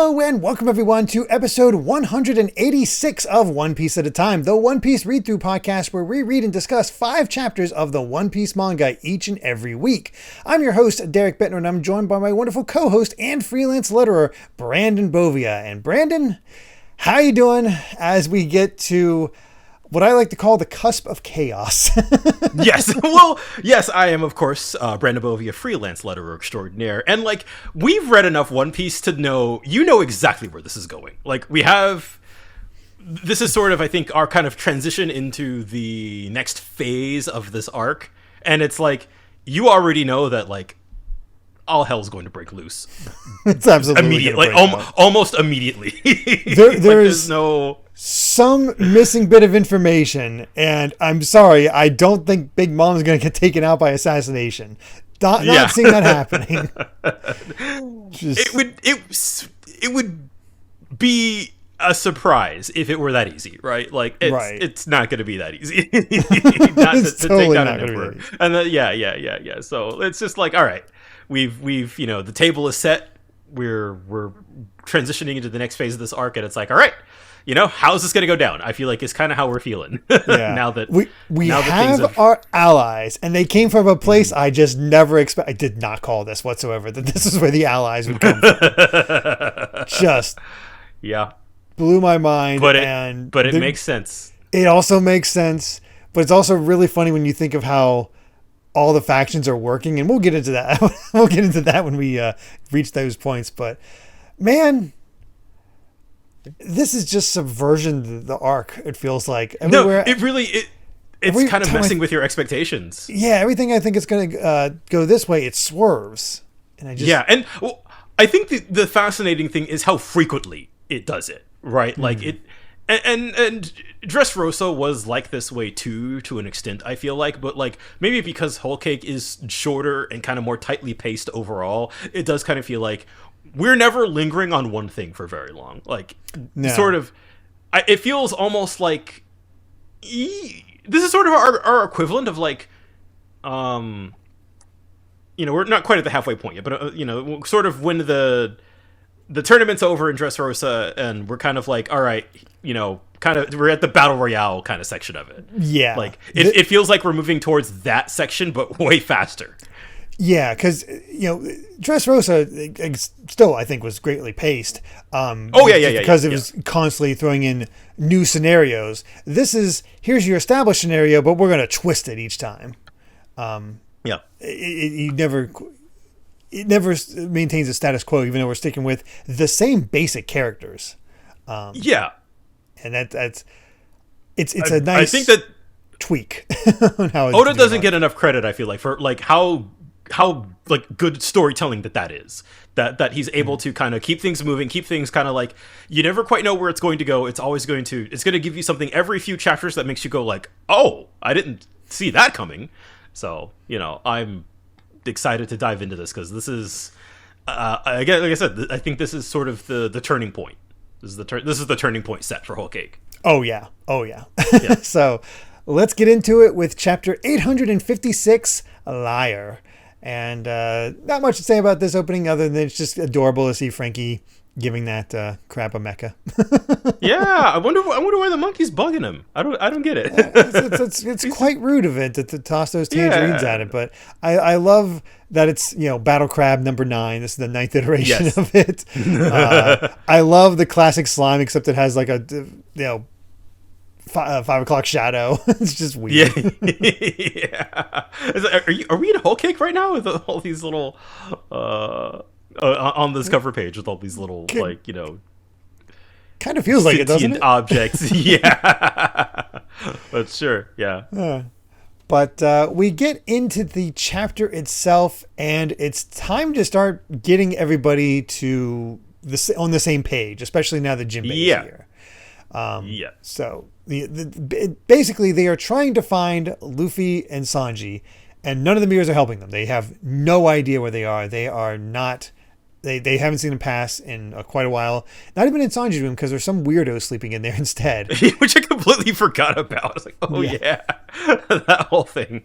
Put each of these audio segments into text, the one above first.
Hello and welcome everyone to episode 186 of One Piece at a Time, the One Piece read-through podcast where we read and discuss 5 chapters of the One Piece manga each and every week. I'm your host, Derrick, and I'm joined by my wonderful co-host and freelance letterer, Brandon Bovia. And Brandon, how you doing as we get to what I like to call the cusp of chaos? Yes. Well, yes, I am, of course, Brandon Bovia, freelance letterer extraordinaire. And, we've read enough One Piece to know, exactly where this is going. This is sort of, I think, our kind of transition into the next phase of this arc. And it's you already know that, all hell's going to break loose. It's absolutely immediately, almost immediately. There's no some missing bit of information, and I'm sorry, I don't think Big Mom is going to get taken out by assassination. Not seeing that happening. It would be a surprise if it were that easy, right? It's not going to be that easy. Not to take out an emperor. And then, So it's just all right. We've the table is set. We're transitioning into the next phase of this arc, and it's all right. How's this going to go down? I feel like it's kind of how we're feeling now that we have our allies, and they came from a place I just never expect. I did not call this whatsoever that this is where the allies would come from. Just blew my mind. But it makes sense. It also makes sense, but it's also really funny when you think of how all the factions are working, and we'll get into that. We'll get into that when we reach those points. But man, this is just subversion to the arc. It feels like everywhere. No, it's kind of messing with your expectations. Yeah, everything I think it's going to go this way, it swerves, and and I think the fascinating thing is how frequently it does it. Right, And Dressrosa was like this way too, to an extent, I feel like, but maybe because Whole Cake is shorter and kind of more tightly paced overall, it does kind of feel like we're never lingering on one thing for very long. It feels almost like this is sort of our equivalent of we're not quite at the halfway point yet, but sort of when the tournament's over in Dressrosa, and we're kind of all right, we're at the Battle Royale kind of section of it. Yeah. It feels like we're moving towards that section, but way faster. Yeah, because, Dressrosa still, I think, was greatly paced. Because it was constantly throwing in new scenarios. This is, here's your established scenario, but we're going to twist it each time. It never maintains a status quo, even though we're sticking with the same basic characters. And it's a nice I think that tweak on how Oda doesn't get enough credit, I feel like, for how good storytelling that is. That he's able to kind of keep things moving, keep things kind of you never quite know where it's going to go. It's going to give you something every few chapters that makes you go oh, I didn't see that coming. So, I'm excited to dive into this, because this is again, like I said, I think this is sort of the turning point. This is the turning point set for Whole Cake. Oh yeah. So let's get into it with chapter 856, Liar. And not much to say about this opening other than it's just adorable to see Frankie giving that crab a mecha. I wonder why the monkey's bugging him. I don't get it. It's quite rude of it to toss those tangerines at it, but I love that it's Battle Crab number 9. This is the 9th iteration of it. I love the classic slime, except it has a 5 o'clock shadow. It's just weird. Are we in Whole Cake right now with all these little on this cover page with all these little kind of feels like it, doesn't it? Objects. But sure, but we get into the chapter itself, and it's time to start getting everybody on the same page, especially now that Jinbei is here. So basically they are trying to find Luffy and Sanji, and none of the mirrors are helping them. They have no idea where they are. They are not. They haven't seen him pass in quite a while. Not even in Sanji's room, because there's some weirdo sleeping in there instead. Which I completely forgot about. I was like, oh yeah. That whole thing.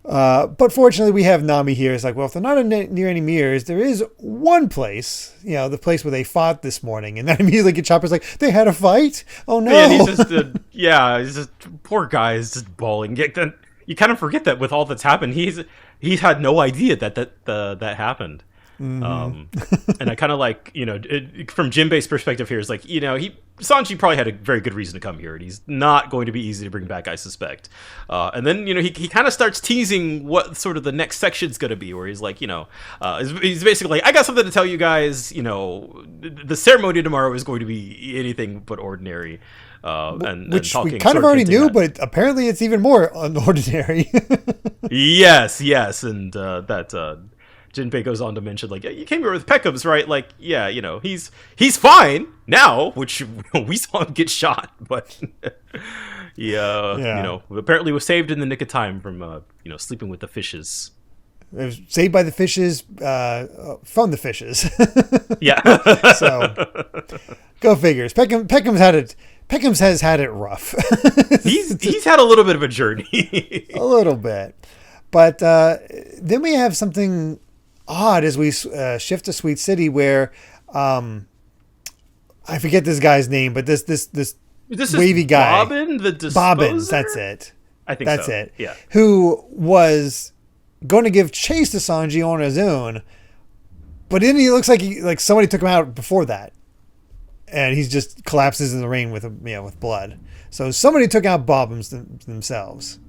But fortunately, we have Nami here. It's like, well, if they're not near any mirrors, there is one place, the place where they fought this morning. And then immediately Chopper's like, they had a fight? Oh, no. Yeah, he's just, poor guy is just bawling. You kind of forget that with all that's happened, he's had no idea that happened. Mm-hmm. And I kind of like, from Jinbei's perspective here is like, Sanji probably had a very good reason to come here, and he's not going to be easy to bring back, I suspect. And then, he kind of starts teasing what sort of the next section's going to be, where he's like, he's basically like, I got something to tell you guys, the ceremony tomorrow is going to be anything but ordinary. Which we kind of already knew, but apparently it's even more unordinary. Yes, and that Jinbei goes on to mention, like, you came here with Peckham's, right? Like, yeah, he's fine now, which we saw him get shot, but apparently was saved in the nick of time from sleeping with the fishes. It was saved by the fishes, from the fishes. Yeah. So go figures. Peckham's has had it rough. he's had a little bit of a journey. A little bit. But then we have something odd as we shift to Sweet City, where I forget this guy's name, but this wavy guy, Bobbin, the Disposer? Bobbins, that's it. I think that's so. it. Yeah, who was going to give chase to Sanji on his own, but then he looks like somebody took him out before that, and he just collapses in the rain with blood. So somebody took out Bobbins themselves.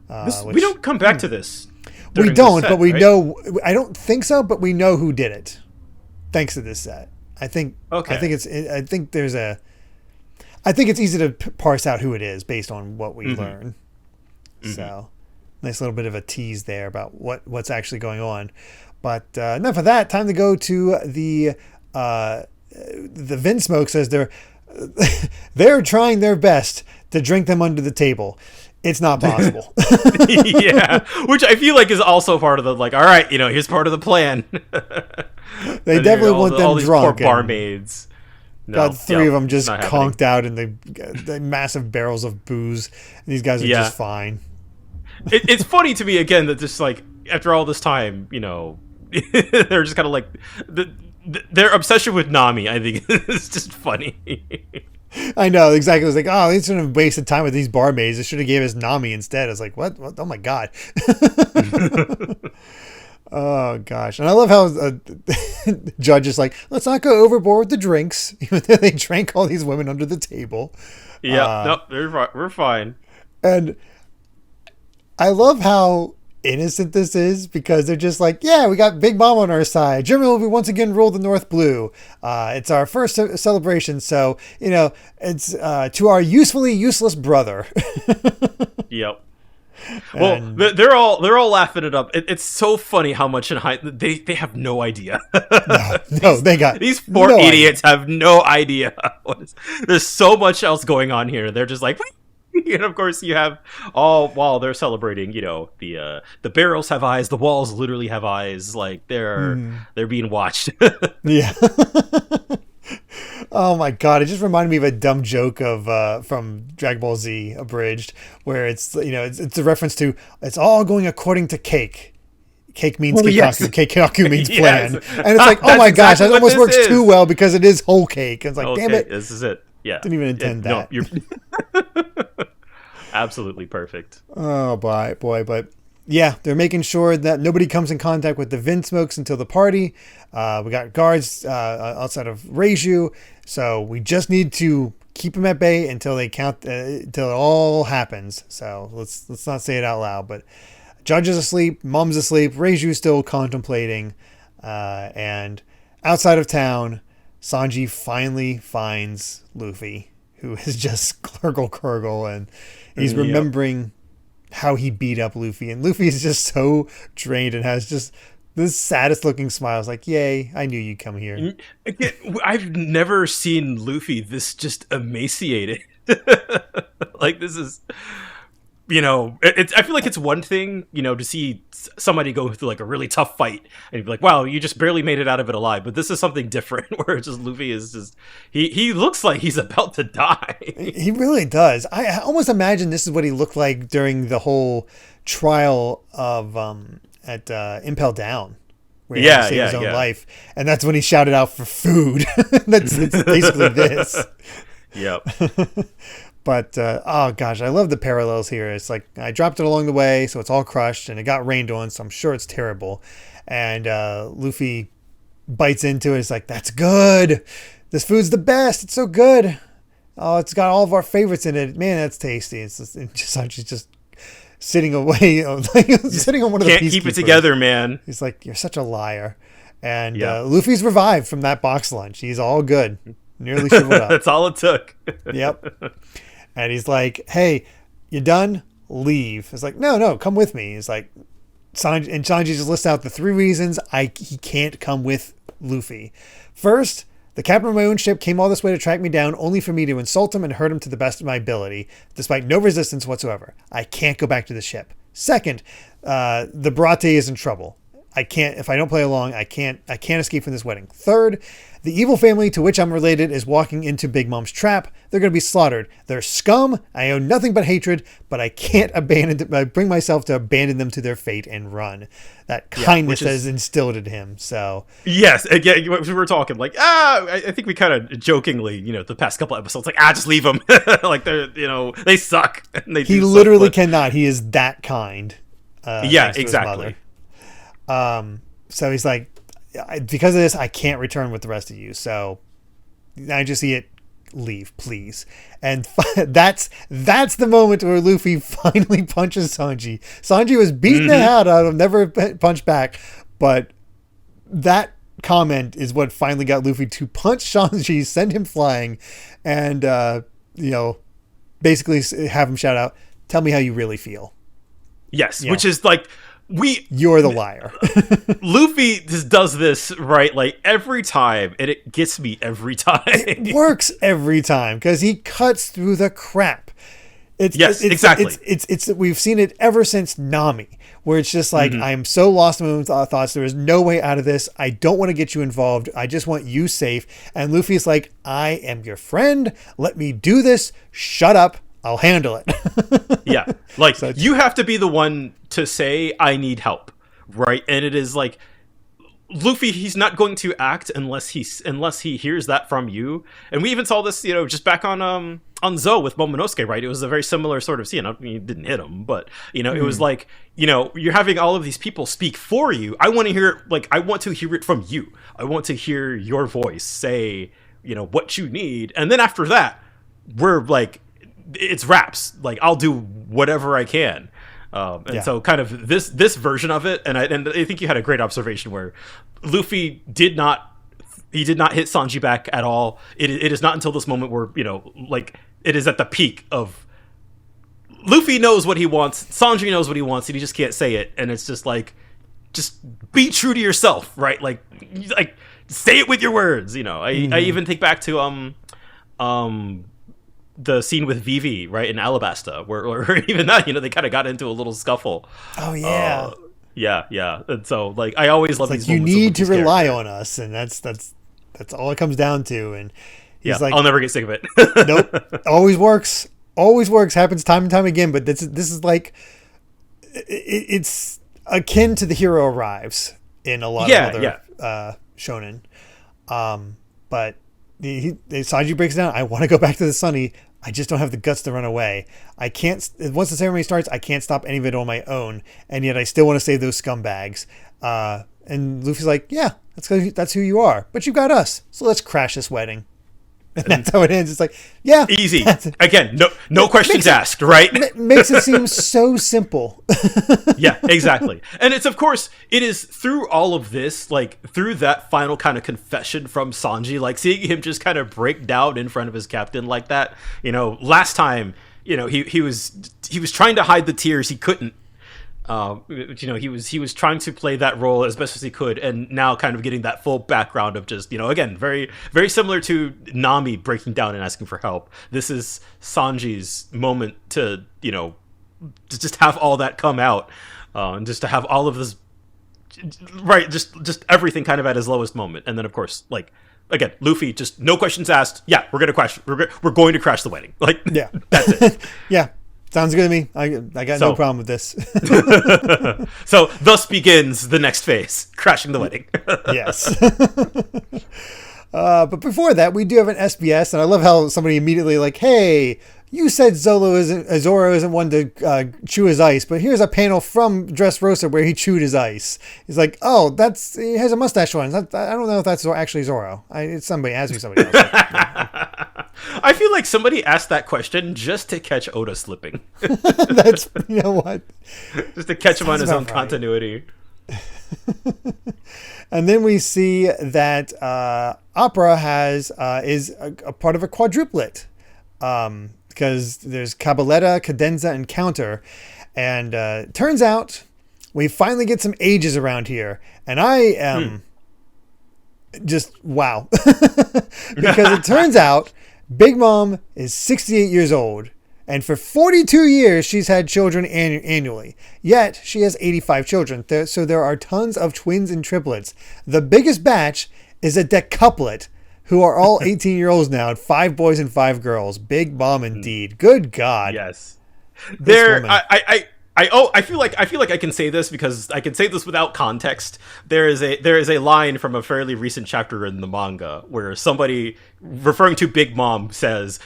We don't come back to this. We don't, but we know. I don't think so, but we know who did it, thanks to this set. I think. Okay. I think it's easy to parse out who it is based on what we learn. Mm-hmm. So, nice little bit of a tease there about what's actually going on. But enough of that. Time to go to the Vinsmoke says they're trying their best to drink them under the table. It's not possible. Yeah, which I feel like is also part of the, like, all right, here's part of the plan. They definitely want them drunk. Poor barmaids. Got three of them just conked out in the massive barrels of booze. And these guys are just fine. It's funny to me, again, that just, like, after all this time, they're just kind of like, their obsession with Nami, I think, is just funny. I know, exactly. It was like, oh, they shouldn't have wasted time with these barmaids. They should have gave us Nami instead. I was like, what? Oh my god. Oh gosh. And I love how Judge is like, let's not go overboard with the drinks. Even though they drank all these women under the table. Yeah, we're fine. And I love how innocent this is, because they're just like, yeah, we got Big Mom on our side. Germany will once again rule the North Blue. It's our first celebration, so it's to our usefully useless brother. Yep. Well, they're all laughing it up. It's so funny how much they have no idea. No, they got these poor idiots have no idea. There's so much else going on here. They're just like. And of course, you have while they're celebrating, the barrels have eyes, the walls literally have eyes, like they're being watched. Yeah. Oh my god! It just reminded me of a dumb joke of from Dragon Ball Z Abridged, where it's it's a reference to it's all going according to Cake. Cake means Kikaku. Kikaku means plan. Yes. And it's like, oh my gosh, that almost works too well because it is whole cake. It's like, damn it, this is it. Yeah, didn't even intend that. No, you're absolutely perfect. Oh boy, but yeah, they're making sure that nobody comes in contact with the Vinsmokes until the party. We got guards outside of Reiju, so we just need to keep them at bay until they count until it all happens. So let's not say it out loud, but Judge is asleep, Mom's asleep, Reiju's still contemplating, and outside of town, Sanji finally finds Luffy, who is just Klurgle, and he's remembering how he beat up Luffy. And Luffy is just so drained and has just the saddest looking smile. It's like, yay, I knew you'd come here. Again, I've never seen Luffy this just emaciated. Like, this is... I feel like it's one thing, to see somebody go through like a really tough fight and you'd be like, wow, you just barely made it out of it alive. But this is something different where it's just Luffy is just, he looks like he's about to die. He really does. I almost imagine this is what he looked like during the whole trial of at Impel Down. Where he had to save his own life. And that's when he shouted out for food. It's basically this. Yep. But, oh gosh, I love the parallels here. It's like, I dropped it along the way, so it's all crushed, and it got rained on, so I'm sure it's terrible. And Luffy bites into it. It's like, that's good. This food's the best. It's so good. Oh, it's got all of our favorites in it. Man, that's tasty. It's just sitting away, sitting on one of the Can't keep it together, man. He's like, you're such a liar. And Luffy's revived from that box lunch. He's all good. Nearly shriveled up. That's all it took. Yep. And he's like, hey, you done? Leave. It's like, no, come with me. He's like, Sanji just lists out the 3 reasons he can't come with Luffy. First, the captain of my own ship came all this way to track me down only for me to insult him and hurt him to the best of my ability, despite no resistance whatsoever. I can't go back to the ship. Second, the Brate is in trouble. If I don't play along, I can't escape from this wedding. Third, the evil family to which I'm related is walking into Big Mom's trap. They're going to be slaughtered. They're scum. I owe nothing but hatred, but I can't bring myself to abandon them to their fate and run. That kindness is instilled in him. So yes, again, we were talking like, I think we kind of jokingly, the past couple episodes, like, just leave them. Like they're, they suck. And he literally cannot. He is that kind. Exactly. So he's like, because of this, I can't return with the rest of you. So I just see it. Leave, please. And that's the moment where Luffy finally punches Sanji. Sanji was beating the hell out of him, never punched back. But that comment is what finally got Luffy to punch Sanji, send him flying, and basically have him shout out, "Tell me how you really feel." Yes, which is like. You're the liar. Luffy just does this right like every time, and it gets me every time. It works every time because he cuts through the crap. Exactly. It's we've seen it ever since Nami, where it's just like, I am so lost in my own thoughts. There is no way out of this. I don't want to get you involved. I just want you safe. And Luffy's like, I am your friend. Let me do this. Shut up. I'll handle it. Yeah. Like, you have to be the one to say, I need help. Right? And it is like, Luffy, he's not going to act unless he hears that from you. And we even saw this, just back on Zou with Momonosuke, right? It was a very similar sort of scene. I mean, you didn't hit him, but, it was like, you're having all of these people speak for you. I want to hear it from you. I want to hear your voice say, what you need. And then after that, we're like, it's raps. Like, I'll do whatever I can. So kind of this version of it, and I think you had a great observation where Luffy did not hit Sanji back at all. It is not until this moment where, it is at the peak of Luffy knows what he wants, Sanji knows what he wants, and he just can't say it. And it's just like, just be true to yourself, right? Like say it with your words, I even think back to the scene with Vivi, right, in Alabasta, where even that, they kind of got into a little scuffle. Oh yeah. Yeah. And so, like, I always love these moments. You need to rely on us, and that's all it comes down to. And he's like, I'll never get sick of it. Nope. Always works. Happens time and time again. But this is like, it's akin to the hero arrives in a lot of other shonen. But Sanji breaks down. I want to go back to the Sunny. I just don't have the guts to run away. I can't. Once the ceremony starts, I can't stop any of it on my own. And yet I still want to save those scumbags. And Luffy's like, yeah, that's who you are. But you got us. So let's crash this wedding. And that's how it ends. It's like, yeah, easy. Again, no questions asked, right? Makes it seem so simple. Yeah, exactly. And it is through all of this, like through that final kind of confession from Sanji, like seeing him just kind of break down in front of his captain like that. Last time, he was trying to hide the tears, he couldn't. He was trying to play that role as best as he could, and now kind of getting that full background of just, again, very, very similar to Nami breaking down and asking for help. This is Sanji's moment to, to just have all that come out, and just to have all of this, right, just everything kind of at his lowest moment. And then, of course, like, again, Luffy, just no questions asked. Yeah, we're going to crash the wedding. Like, yeah, that's it. Yeah, sounds good to me. I got no problem with this. So thus begins the next phase, crashing the wedding. Yes. But before that, we do have an SPS, and I love how somebody immediately like, hey, you said Zoro isn't one to chew his ice, but here's a panel from Dressrosa where he chewed his ice. He's like, oh, he has a mustache on. I don't know if that's actually Zoro. It's somebody else. I feel like somebody asked that question just to catch Oda slipping. That's, you know what? Just to catch him on his own continuity. And then we see that Opera is a part of a quadruplet. Because there's Cabaletta, Cadenza, and Counter. And turns out we finally get some ages around here. And I am just wow. Because it turns out Big Mom is 68 years old. And for 42 years, she's had children annually. Yet, she has 85 children. So there are tons of twins and triplets. The biggest batch is a decuplet, who are all 18-year-olds now, and 5 boys and 5 girls. Big Mom indeed. Good God. Yes. I feel like I can say this because I can say this without context. There is a line from a fairly recent chapter in the manga where somebody referring to Big Mom says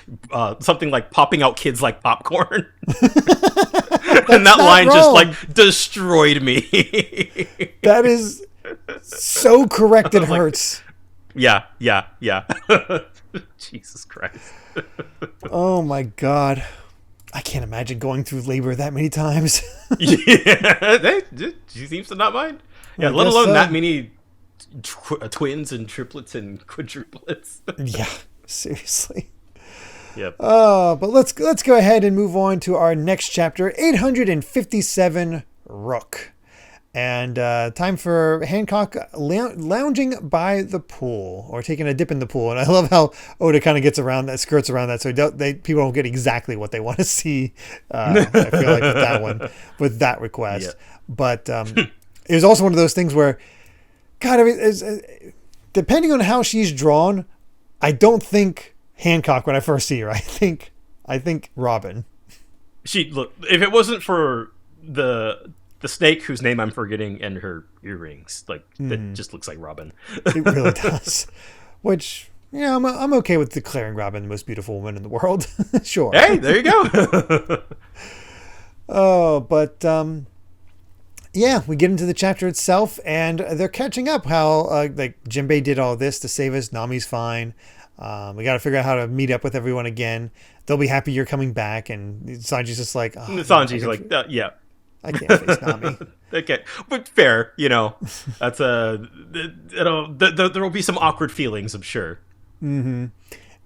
something like popping out kids like popcorn. And that line wrong. Just like destroyed me. That is so correct it hurts. Yeah. Jesus Christ. Oh my God. I can't imagine going through labor that many times. Yeah, she seems to not mind. Yeah, let alone that many twins and triplets and quadruplets. Yeah, seriously. Yep. But let's go ahead and move on to our next chapter, 857 Rook. And time for Hancock lounging by the pool, or taking a dip in the pool. And I love how Oda kind of gets around that, skirts around that, so people don't get exactly what they want to see. I feel like with that one, with that request. Yeah. But it was also one of those things where, God, I mean, depending on how she's drawn, I don't think Hancock when I first see her. I think Robin. Look, if it wasn't for the snake whose name I'm forgetting and her earrings, like that just looks like Robin. It really does. Which, yeah, I'm okay with declaring Robin the most beautiful woman in the world. Sure. Hey, there you go. But yeah, we get into the chapter itself, and they're catching up. How like Jinbei did all this to save us. Nami's fine. We got to figure out how to meet up with everyone again. They'll be happy you're coming back, and Sanji's just like, Sanji's like, yeah. I can't face Nami. Okay, but fair, that's there will be some awkward feelings, I'm sure. Mm-hmm.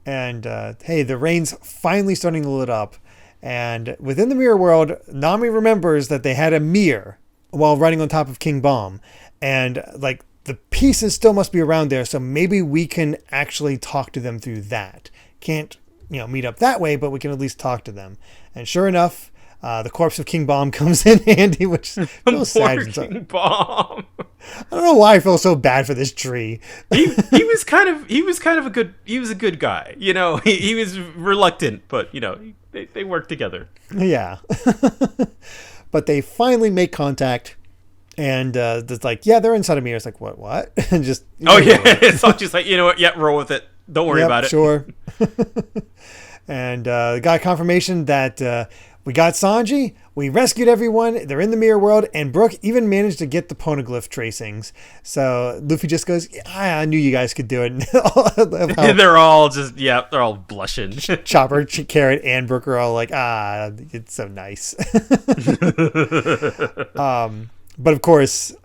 And hey, the rain's finally starting to lit up, and within the mirror world, Nami remembers that they had a mirror while riding on top of King Bomb, and like the pieces still must be around there, so maybe we can actually talk to them through that. Can't meet up that way, but we can at least talk to them. And sure enough, the corpse of King Bomb comes in handy, which feels sad. King Bomb. I don't know why I feel so bad for this tree. he was kind of a good guy. He was reluctant, but they work together. Yeah. But they finally make contact, and it's like, yeah, they're inside of me. It's like, what? And just it's not just like, what? Yeah, roll with it. Don't worry about it. Sure. And got confirmation that. We got Sanji, we rescued everyone, they're in the mirror world, and Brook even managed to get the poneglyph tracings. So Luffy just goes, I knew you guys could do it. They're all they're all blushing. Chopper, Carrot, and Brook are all like, it's so nice. But of course,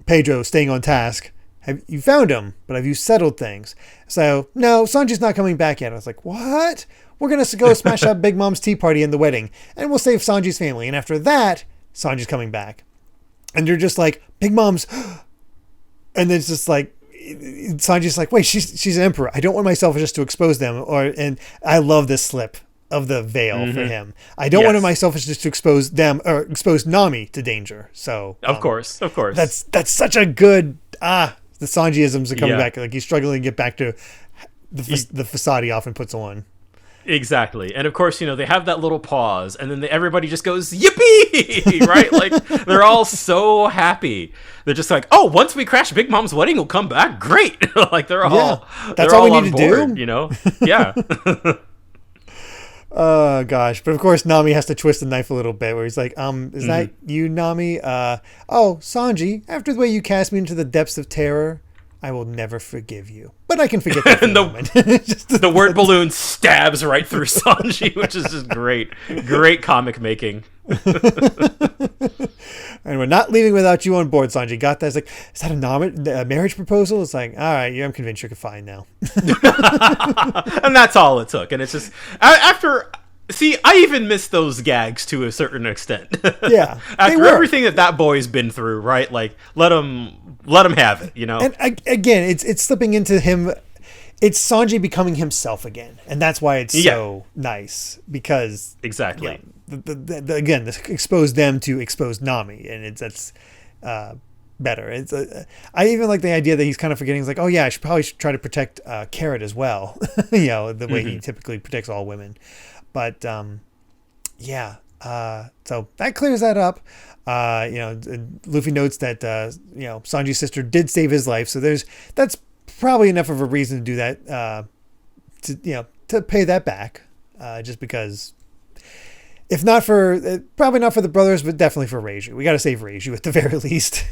Pedro staying on task. Have you found him? But have you settled things? So, no, Sanji's not coming back yet. I was like, what? We're going to go smash up Big Mom's tea party and the wedding, and we'll save Sanji's family. And after that, Sanji's coming back. And you're just like, Big Mom's... And then it's just like, Sanji's like, wait, she's an emperor. I don't want myself just to expose them. And I love this slip. of the veil for him. I don't want my selfishness to expose them or expose Nami to danger. So of course. That's such a good the Sanji-isms are coming back. Like he's struggling to get back to the facade he often puts on. Exactly. And of course, they have that little pause, and then everybody just goes, yippee! Right? Like, they're all so happy. They're just like, oh, once we crash Big Mom's wedding, we'll come back. Great. Like, they're all that's they're all all we need board, to do. Yeah. Oh, gosh. But of course, Nami has to twist the knife a little bit, where he's like, is that you, Nami? Oh, Sanji, after the way you cast me into the depths of terror, I will never forgive you. But I can forget that for the moment. The word balloon stabs right through Sanji, which is just great. Great comic making. And we're not leaving without you on board, Sanji. Got that? It's like, is that a marriage proposal? It's like, all right, I'm convinced you're fine now. And that's all it took. And it's just, after... See, I even miss those gags to a certain extent. Yeah. After everything that boy's been through, right? Like, let him have it, And again, it's slipping into him. It's Sanji becoming himself again, and that's why it's so nice, because exactly. Again, this exposed them to expose Nami, and that's better. It's I even like the idea that he's kind of forgetting. He's like, oh yeah, I should probably try to protect Carrot as well. The way he typically protects all women. But so that clears that up. Luffy notes that Sanji's sister did save his life, so that's probably enough of a reason to do that. To pay that back, just because. If not for probably not for the brothers, but definitely for Reiju. We got to save Reiju at the very least.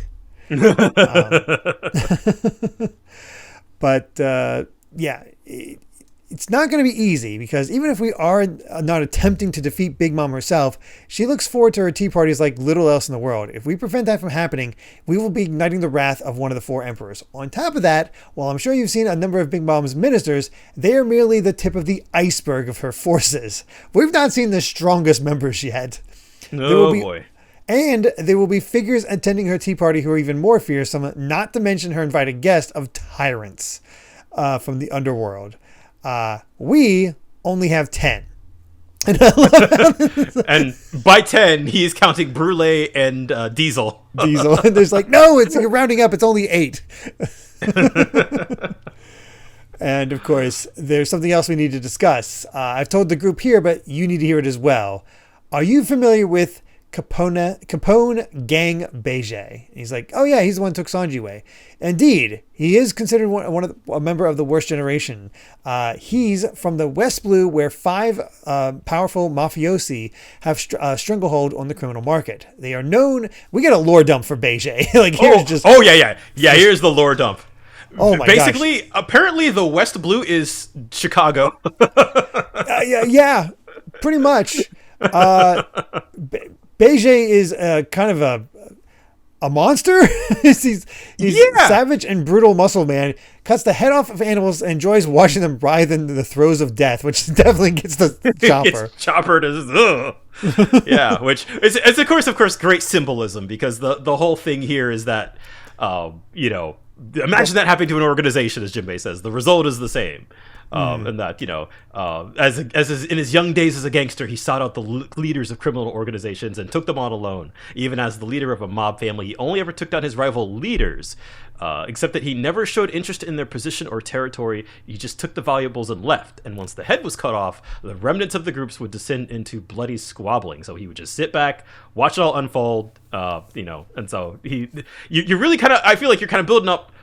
It's not going to be easy, because even if we are not attempting to defeat Big Mom herself, she looks forward to her tea parties like little else in the world. If we prevent that from happening, we will be igniting the wrath of one of the four emperors. On top of that, while I'm sure you've seen a number of Big Mom's ministers, they are merely the tip of the iceberg of her forces. We've not seen the strongest members yet. Oh boy. And there will be figures attending her tea party who are even more fearsome, not to mention her invited guest of tyrants from the underworld. We only have 10. And by 10, he's counting Brule and Diesel. And there's like, no, you're rounding up. It's only 8. And of course, there's something else we need to discuss. I've told the group here, but you need to hear it as well. Are you familiar with Capone Gang Beige? He's like, oh yeah, he's the one who took Sanji away. Indeed, he is considered a member of the worst generation. He's from the West Blue, where 5 powerful mafiosi have stranglehold on the criminal market. They are known. We get a lore dump for Beige. Like here's here's the lore dump. Oh my Basically, apparently the West Blue is Chicago. Yeah, pretty much. Beige is kind of a monster. he's savage and brutal muscle man. Cuts the head off of animals and enjoys watching them writhe in the throes of death, which definitely gets the Chopper. Chopper to yeah, which is of course great symbolism, because the whole thing here is that imagine that happening to an organization, as Jinbei says. The result is the same. And that, as in his young days as a gangster, he sought out the leaders of criminal organizations and took them on alone. Even as the leader of a mob family, he only ever took down his rival leaders, except that he never showed interest in their position or territory. He just took the valuables and left. And once the head was cut off, the remnants of the groups would descend into bloody squabbling. So he would just sit back, watch it all unfold, and so you really kind of, I feel like you're kind of building up.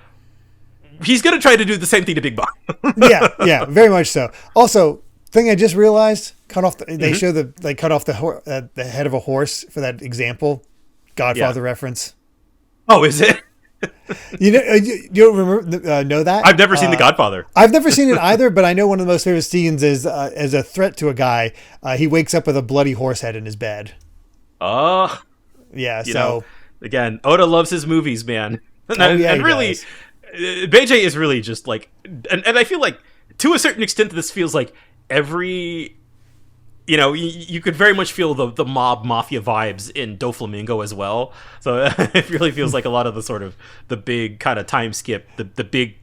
He's going to try to do the same thing to Big Mom. yeah, very much so. Also, thing I just realized, they show they cut off the head of a horse for that example. Godfather reference. Oh, is it? You don't remember know that? I've never seen The Godfather. I've never seen it either, but I know one of the most favorite scenes is as a threat to a guy. He wakes up with a bloody horse head in his bed. Oh. Yeah, again, Oda loves his movies, man. And really... does. Beige is really just like, and I feel like to a certain extent this feels like every, you could very much feel the mob mafia vibes in Doflamingo as well. So it really feels like a lot of the sort of the big kind of time skip, the big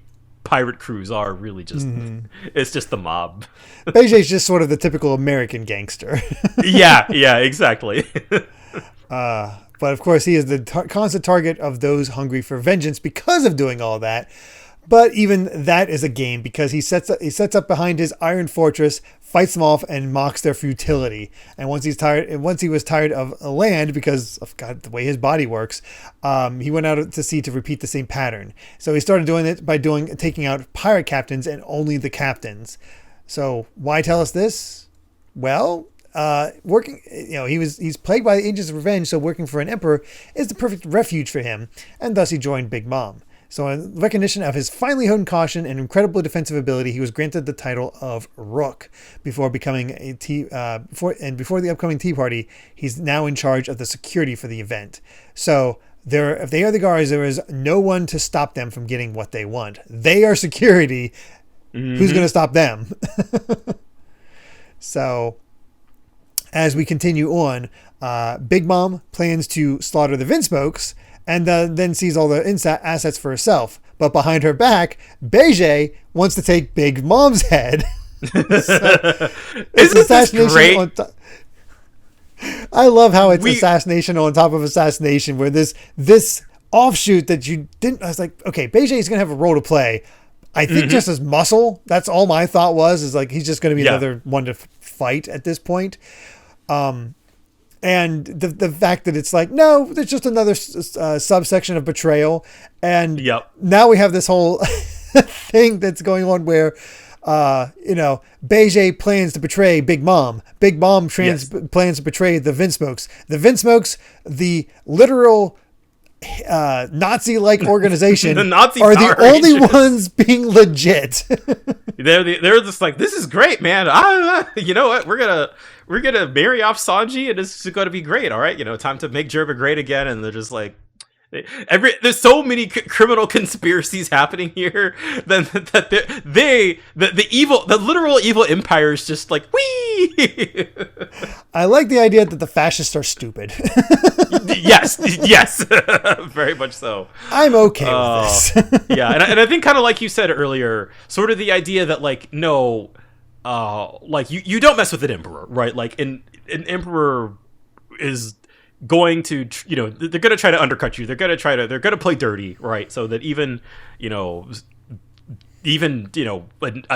pirate crews are really just it's just the mob. Beijé's just sort of the typical American gangster. yeah, exactly. But of course, he is the constant target of those hungry for vengeance because of doing all that. But even that is a game because he sets up behind his iron fortress, fights them off, and mocks their futility. And once he was tired of land because of the way his body works, he went out to sea to repeat the same pattern. So he started doing it by taking out pirate captains and only the captains. So why tell us this? Well, he's plagued by the agents of revenge, so working for an emperor is the perfect refuge for him, and thus he joined Big Mom. So in recognition of his finely honed caution and incredible defensive ability, he was granted the title of Rook before becoming before the upcoming Tea Party. He's now in charge of the security for the event. So if they are the guards, there is no one to stop them from getting what they want. They are security. Who's going to stop them? So as we continue on, Big Mom plans to slaughter the Vinsmokes and then sees all the assets for herself. But behind her back, Beijé wants to take Big Mom's head. It's assassination. I love how it's assassination on top of assassination, where this offshoot that you didn't. I was like, okay, Beijé is going to have a role to play. I think just as muscle. That's all my thought was. Is like he's just going to be another one to fight at this point. And the fact that it's like, no, there's just another subsection of betrayal. And now we have this whole thing that's going on where, Beijé plans to betray Big Mom. Big Mom plans to betray the Vinsmokes. The Vinsmokes, the literal Nazi-like organization, are the only ones being legit. they're just like, this is great, man. You know what? We're gonna marry off Sanji, and it's going to be great. All right, time to make Gerba great again. And they're just like, there's so many criminal conspiracies happening here that the literal evil empire is just like, wee. I like the idea that the fascists are stupid. yes, very much so. I'm okay with this. Yeah, and I think kind of like you said earlier, sort of the idea that like, no, like you don't mess with an emperor, right? Like an emperor is going to, they're going to try to undercut you. They're going to play dirty, right? So that even a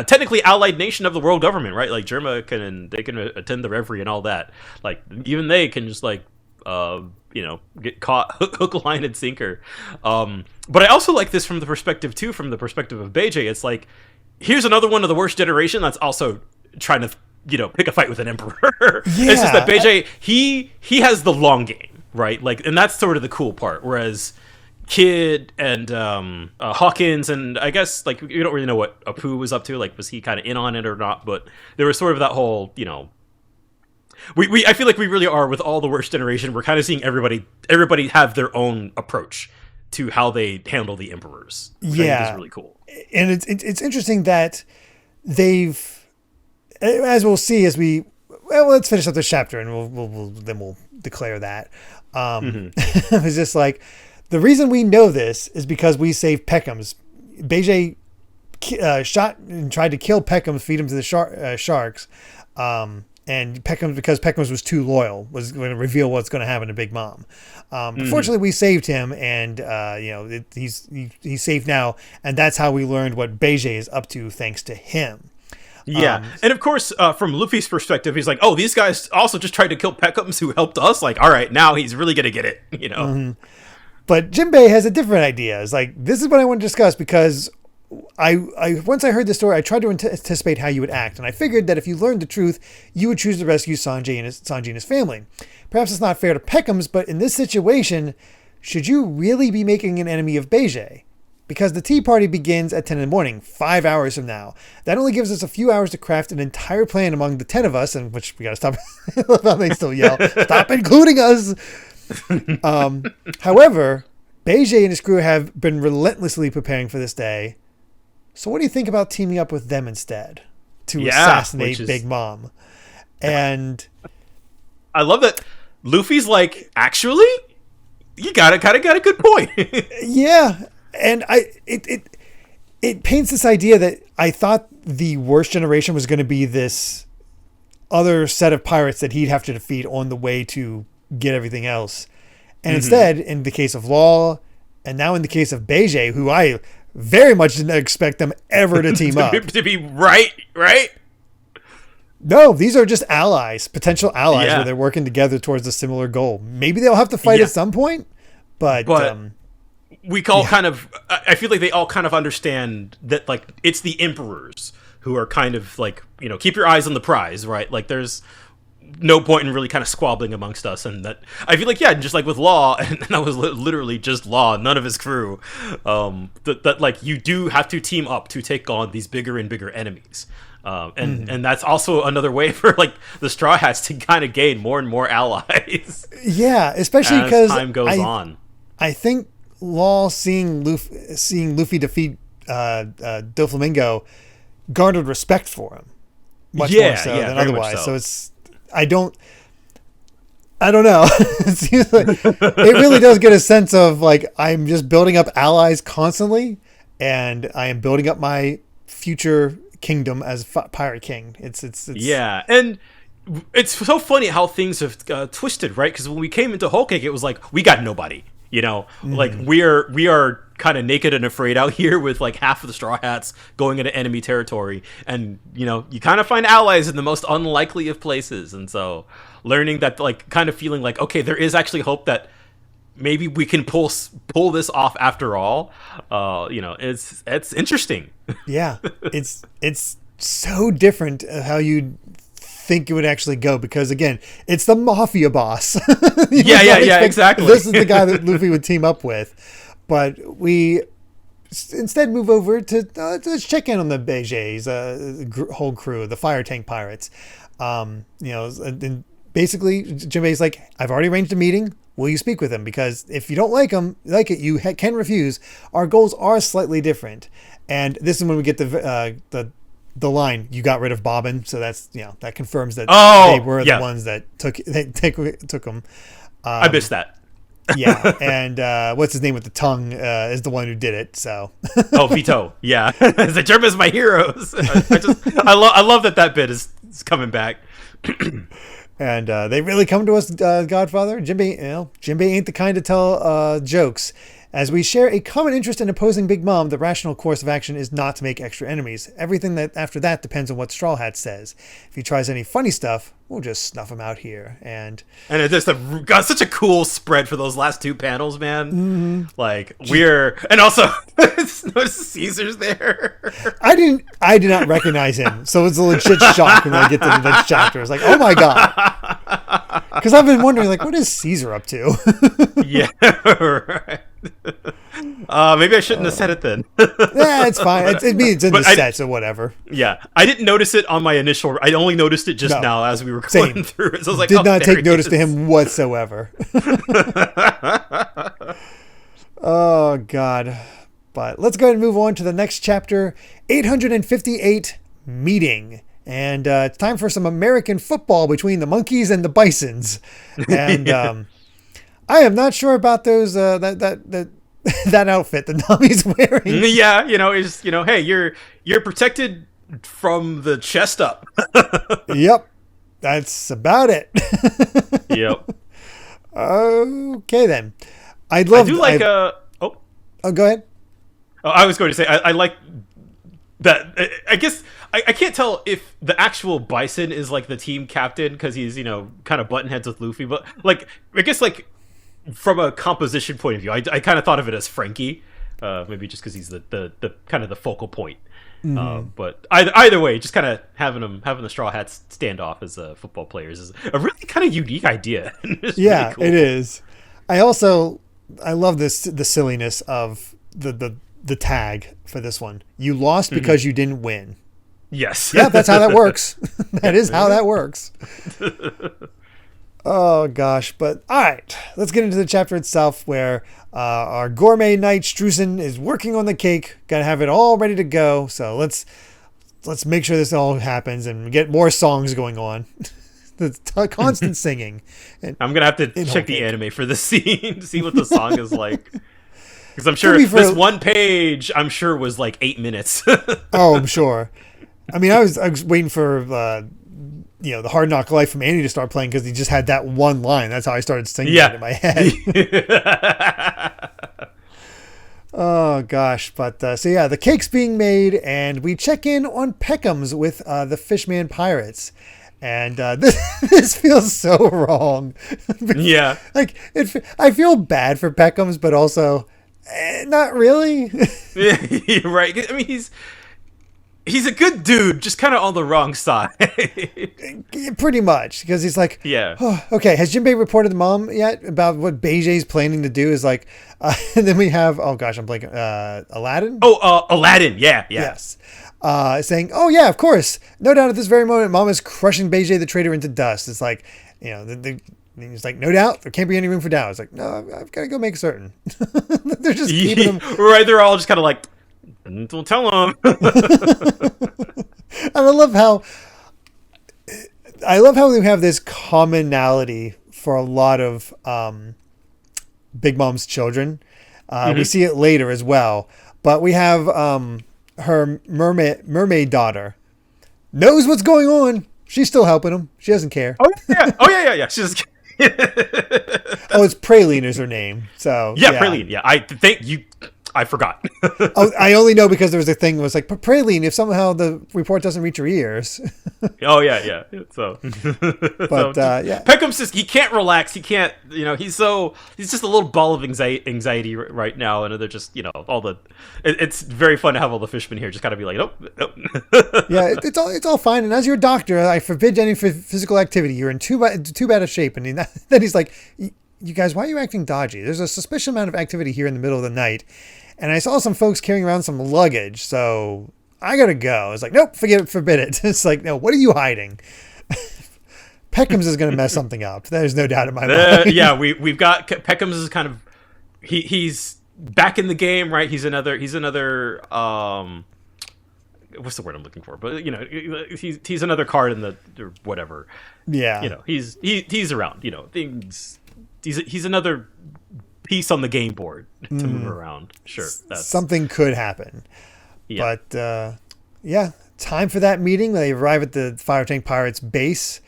technically allied nation of the world government, right? Like Germa can attend the reverie and all that. Like even they can just like, get caught hook, line, and sinker. But I also like this from the perspective of Beijé. It's like, here's another one of the worst generation that's also trying to, pick a fight with an emperor. Yeah. It's just that Beijé, he has the long game, right? Like, and that's sort of the cool part. Whereas Kid and Hawkins, and I guess like you don't really know what Apu was up to. Like, was he kind of in on it or not? But there was sort of that whole, I feel like we really are with all the worst generation. We're kind of seeing everybody have their own approach to how they handle the emperors. Which I think is really cool. And it's interesting that they've, as we'll see let's finish up this chapter and we'll declare that. It's just like, the reason we know this is because we saved Peckham's. Beijé shot and tried to kill Peckham, feed him to the sharks. And Peckham, because Peckham's was too loyal, was going to reveal what's going to happen to Big Mom. But fortunately, we saved him, and he's safe now. And that's how we learned what Beijé is up to, thanks to him. Yeah, and of course, from Luffy's perspective, he's like, "Oh, these guys also just tried to kill Peckham's, who helped us. Like, all right, now he's really gonna get it, But Jinbei has a different idea. It's like, this is what I want to discuss because once I heard the story, I tried to anticipate how you would act, and I figured that if you learned the truth, you would choose to rescue Sanji and his family. Perhaps it's not fair to Peckham's, but in this situation, should you really be making an enemy of Beijé? Because the tea party begins at 10 in the morning, 5 hours from now. That only gives us a few hours to craft an entire plan among the 10 of us, and which we got to stop. I love how they still yell, "Stop including us!" However, Beijé and his crew have been relentlessly preparing for this day. So what do you think about teaming up with them instead to assassinate Big Mom? And I love that Luffy's like, actually, you got a good point. Yeah. And it paints this idea that I thought the worst generation was going to be this other set of pirates that he'd have to defeat on the way to get everything else. And instead, in the case of Law, and now in the case of Beige, who I very much didn't expect them ever to team up. To be right? No, these are just allies, potential allies, where they're working together towards a similar goal. Maybe they'll have to fight at some point, but we all kind of, I feel like they all kind of understand that, like, it's the emperors who are kind of like, keep your eyes on the prize, right? Like, there's no point in really kind of squabbling amongst us. And that, I feel like, just like with Law, and that was literally just Law, none of his crew, that like, you do have to team up to take on these bigger and bigger enemies. And that's also another way for like the Straw Hats to kind of gain more and more allies. Yeah, especially because time goes on. I think Law seeing Luffy defeat Doflamingo garnered respect for him much more so than otherwise. So it's I don't know. It seems like it really does get a sense of like I'm just building up allies constantly, and I am building up my future kingdom as Pirate King. It's and it's so funny how things have twisted, right? Because when we came into Whole Cake, it was like we got nobody. Like we are kind of naked and afraid out here with like half of the Straw Hats going into enemy territory, and you kind of find allies in the most unlikely of places. And so learning that, like, kind of feeling like, okay, there is actually hope that maybe we can pull this off after all. It's interesting. Yeah, it's so different how you think it would actually go, because again, it's the mafia boss. Exactly. This is the guy that Luffy would team up with, but we instead move over to let's check in on the Beige's whole crew, the Fire Tank Pirates. And basically Jinbei's like, I've already arranged a meeting. Will you speak with him? Because if you don't like it, you can refuse. Our goals are slightly different. And this is when we get the line, you got rid of Bobbin, so that's that confirms that they were the ones that took him. I missed that. Yeah, and what's his name with the tongue is the one who did it. So Vito, yeah, the Germans my heroes. I love that bit is coming back. And they really come to us, Godfather. Jinbei ain't the kind to tell jokes. As we share a common interest in opposing Big Mom, the rational course of action is not to make extra enemies. Everything that after that depends on what Straw Hat says. If he tries any funny stuff, we'll just snuff him out here. And it just got such a cool spread for those last two panels, man. Like and also notice Caesar's there. I did not recognize him, so it's a legit shock when I get to the next chapter. It's like, oh my god, because I've been wondering, like, what is Caesar up to? Yeah, right. Maybe I shouldn't have said it then. Yeah, it's fine. It's in the set, so whatever. Yeah, I didn't notice it on my initial. I only noticed it just now as we were going through it. So I was like, did not take notice to him whatsoever. Oh god. But let's go ahead and move on to the next chapter, 858, Meeting. And it's time for some American football between the monkeys and the bisons. And I am not sure about those that outfit that Nami's wearing. Yeah, is hey, you're protected from the chest up. Yep, that's about it. Yep. Okay then. Oh, go ahead. Oh, I was going to say I like that. I guess I can't tell if the actual Bison is like the team captain because he's kind of button heads with Luffy, but like I guess like from a composition point of view, I kind of thought of it as Frankie, maybe just because he's the kind of the focal point. But either way, just kind of having the Straw Hats stand off as football players is a really kind of unique idea. Yeah, really cool. It is. I love the silliness of the tag for this one. You lost because you didn't win. Yes. Yeah, that's how that works. That is how that works. Oh gosh, but all right, let's get into the chapter itself where our gourmet knight Strusen is working on the cake. Gotta have it all ready to go. So let's make sure this all happens and get more songs going on. The constant singing. I'm gonna have to check the anime for this scene to see what the song is like. Because I'm sure this one page, I'm sure, was like 8 minutes. Oh, I'm sure. I mean, I was waiting for the Hard Knock Life from Andy to start playing because he just had that one line. That's how I started singing it in my head. Oh gosh, but so yeah, the cake's being made, and we check in on Peckham's with the Fishman Pirates, and this feels so wrong. Yeah, like I feel bad for Peckham's, but also not really. Yeah, right. I mean, he's a good dude, just kind of on the wrong side. Pretty much, because he's like, yeah. Oh, okay, has Jinbei reported to Mom yet about what Beijing's planning to do? Is like, and then we have, oh gosh, I'm blanking, Aladdin? Oh, Aladdin, yeah. Yes. Saying, oh yeah, of course. No doubt at this very moment, Mom is crushing Beijing the traitor into dust. It's like, he's like, no doubt, there can't be any room for doubt. It's like, no, I've got to go make certain. They're just keeping him. Right, they're all just kind of like, don't tell him. And I love how we have this commonality for a lot of Big Mom's children. We see it later as well, but we have her mermaid daughter knows what's going on. She's still helping him. She doesn't care. Oh yeah. She's just. Oh, it's Praline is her name. So yeah. Praline. Yeah, I think you. I forgot. Oh, I only know because there was a thing that was like, Praline, if somehow the report doesn't reach your ears. Oh, yeah. So, but yeah. Peckham says he can't relax. He can't, he's just a little ball of anxiety right now. And they're just, it's very fun to have all the fishermen here just kind of be like, nope. Yeah, it's all fine. And as your doctor, I forbid any physical activity. You're in too bad of shape. And then he's like, you guys, why are you acting dodgy? There's a suspicious amount of activity here in the middle of the night. And I saw some folks carrying around some luggage, so I gotta go. It's like, nope, forbid it. It's like, no, what are you hiding? Peckham's is gonna mess something up. There's no doubt in my mind. Yeah, we've got Peckham's is kind of he's back in the game, right? He's another what's the word I'm looking for? But he's another card in the or whatever. Yeah, he's around. Things. He's another piece on the game board to move around. Sure, something could happen. Yeah. But yeah, time for that meeting. They arrive at the Fire Tank Pirates base